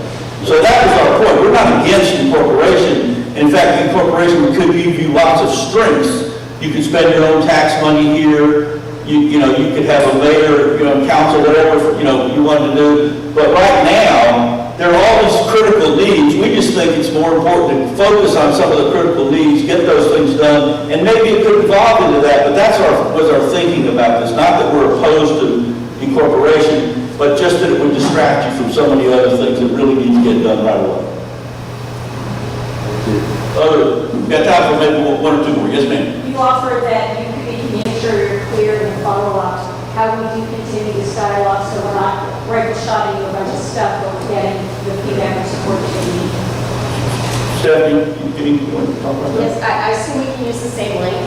So that was our point. We're not against incorporation. In fact, incorporation could give you lots of strengths. You can spend your own tax money here. You could have a mayor, council, whatever, you wanted to do. But right now, there are all these critical needs. We just think it's more important to focus on some of the critical needs, get those things done, and maybe it could evolve into that. But that's was our thinking about this. Not that we're opposed to incorporation, but just that it would distract you from so many other things that really need to get done right away. We've got time for maybe 1 or 2 more. Yes, ma'am. You offered that you could make sure you're clear in the follow-up how we do continue this dialogue, so we're not rifle shotting you a bunch of stuff, but we're getting the feedback and support that you need. Stephanie, you want to talk about that? Yes, I assume we can use the same link.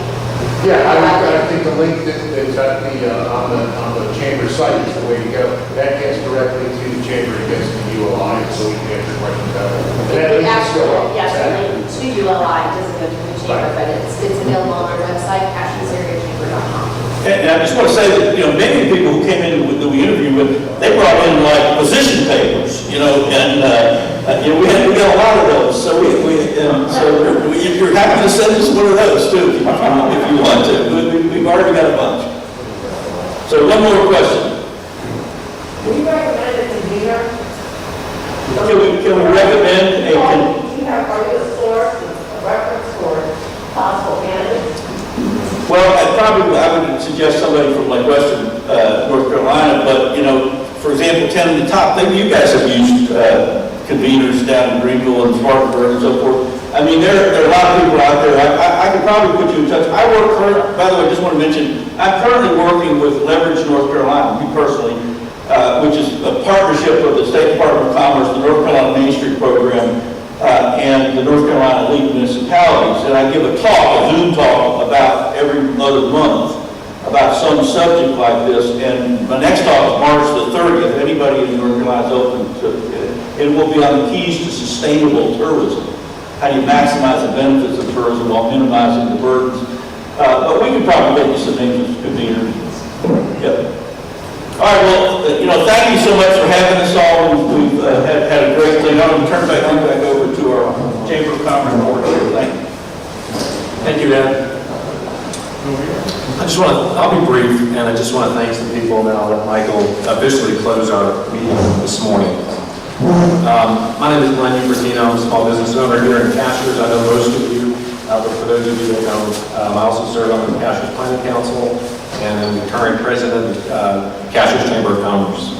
Yeah, I think the link that's at on the chamber site is the way to go. That gets directly to the chamber, it gets to the ULI, so we can answer questions that way. And that link is still up. Yes, the link to ULI doesn't go to the chamber, but it's available on our website, cashiers.chamber.com. And I just want to say that, many people who came in that we interviewed with, they brought in like position papers, and, we got a lot of those. So if you're happy to send us one of those too, if you want to. We've already got a bunch. So one more question. Can you recommend a convener? Can we recommend a, Are you a source, a reference for possible candidates? well, I would suggest somebody from like Western North Carolina, but, for example, 10 at the top, maybe you guys have used conveners down in Greenville and Spartanburg and so forth. I mean, there are a lot of people out there. I could probably put you in touch. By the way, I just want to mention, I'm currently working with Leverage North Carolina, me personally, which is a partnership of the State Department of Commerce, the North Carolina Main Street Program, and the North Carolina League of Municipalities. And I give a Zoom talk about every other month about some subject like this. And my next talk is March the 30th. Anybody in North Carolina is open to it. It will be on the keys to sustainable tourism. How do you maximize the benefits of tourism while minimizing the burdens? But we can probably make you some names of conveners. Yep. All right, well, thank you so much for having us all. We've had a great thing. I'm going to turn back over to our Chamber of Commerce board here. Thank you. Thank you, Ed. I'll be brief, and I just want to thank some people, and then I'll let Michael officially close our meeting this morning. My name is Glenn Ubertino. I'm a small business owner here in Cashiers. I know most of you, but for those of you that don't, I also serve on the Cashiers Planning Council, and I'm the current president of Cashiers Chamber of Commerce.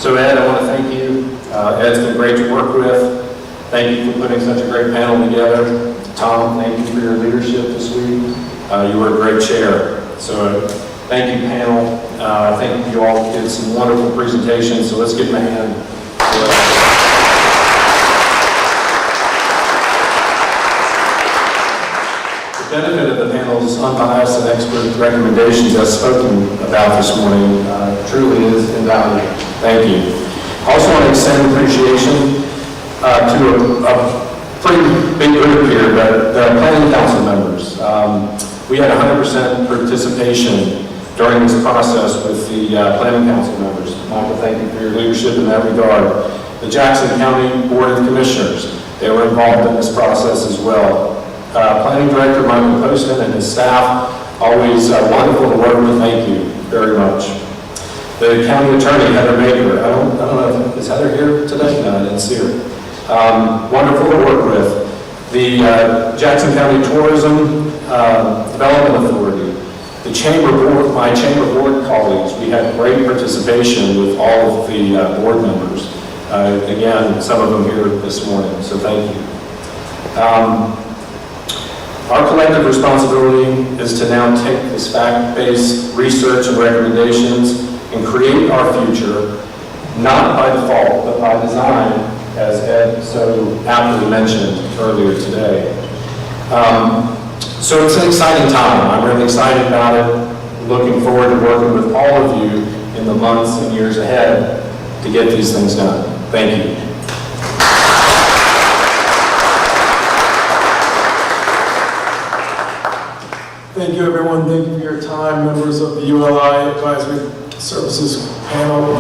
So Ed, I want to thank you. Ed's been great to work with. Thank you for putting such a great panel together. Tom, thank you for your leadership this week. You were a great chair. So thank you, panel. I think you all did some wonderful presentations, so let's give them a hand. The benefit of the panel's unbiased and expert recommendations as spoken about this morning truly is invaluable. Thank you. I also want to extend appreciation to a pretty big group here, but the planning council members. We had 100% participation during this process with the planning council members. Michael, thank you for your leadership in that regard. The Jackson County Board of Commissioners, they were involved in this process as well. Planning Director Michael Poston and his staff, always wonderful to work with. Thank you very much. The County Attorney, Heather Baker. I don't know, is Heather here today? No, I didn't see her. Wonderful to work with. The Jackson County Tourism Development Authority, the Chamber Board, my Chamber Board colleagues, we had great participation with all of the board members. Again, some of them here this morning, so thank you. Our collective responsibility is to now take this fact-based research and recommendations and create our future, not by default, but by design, as Ed so aptly mentioned earlier today. So it's an exciting time. I'm really excited about it. Looking forward to working with all of you in the months and years ahead to get these things done. Thank you. Thank you, everyone. Thank you for your time, members of the ULI Advisory Services panel.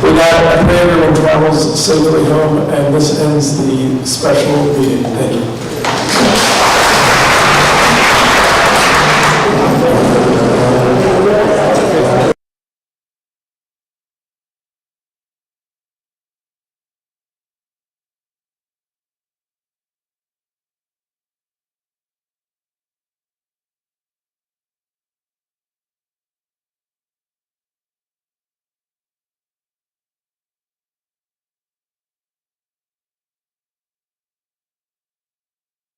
With that, I pray everyone travels safely home, and this ends the special meeting. Thank you.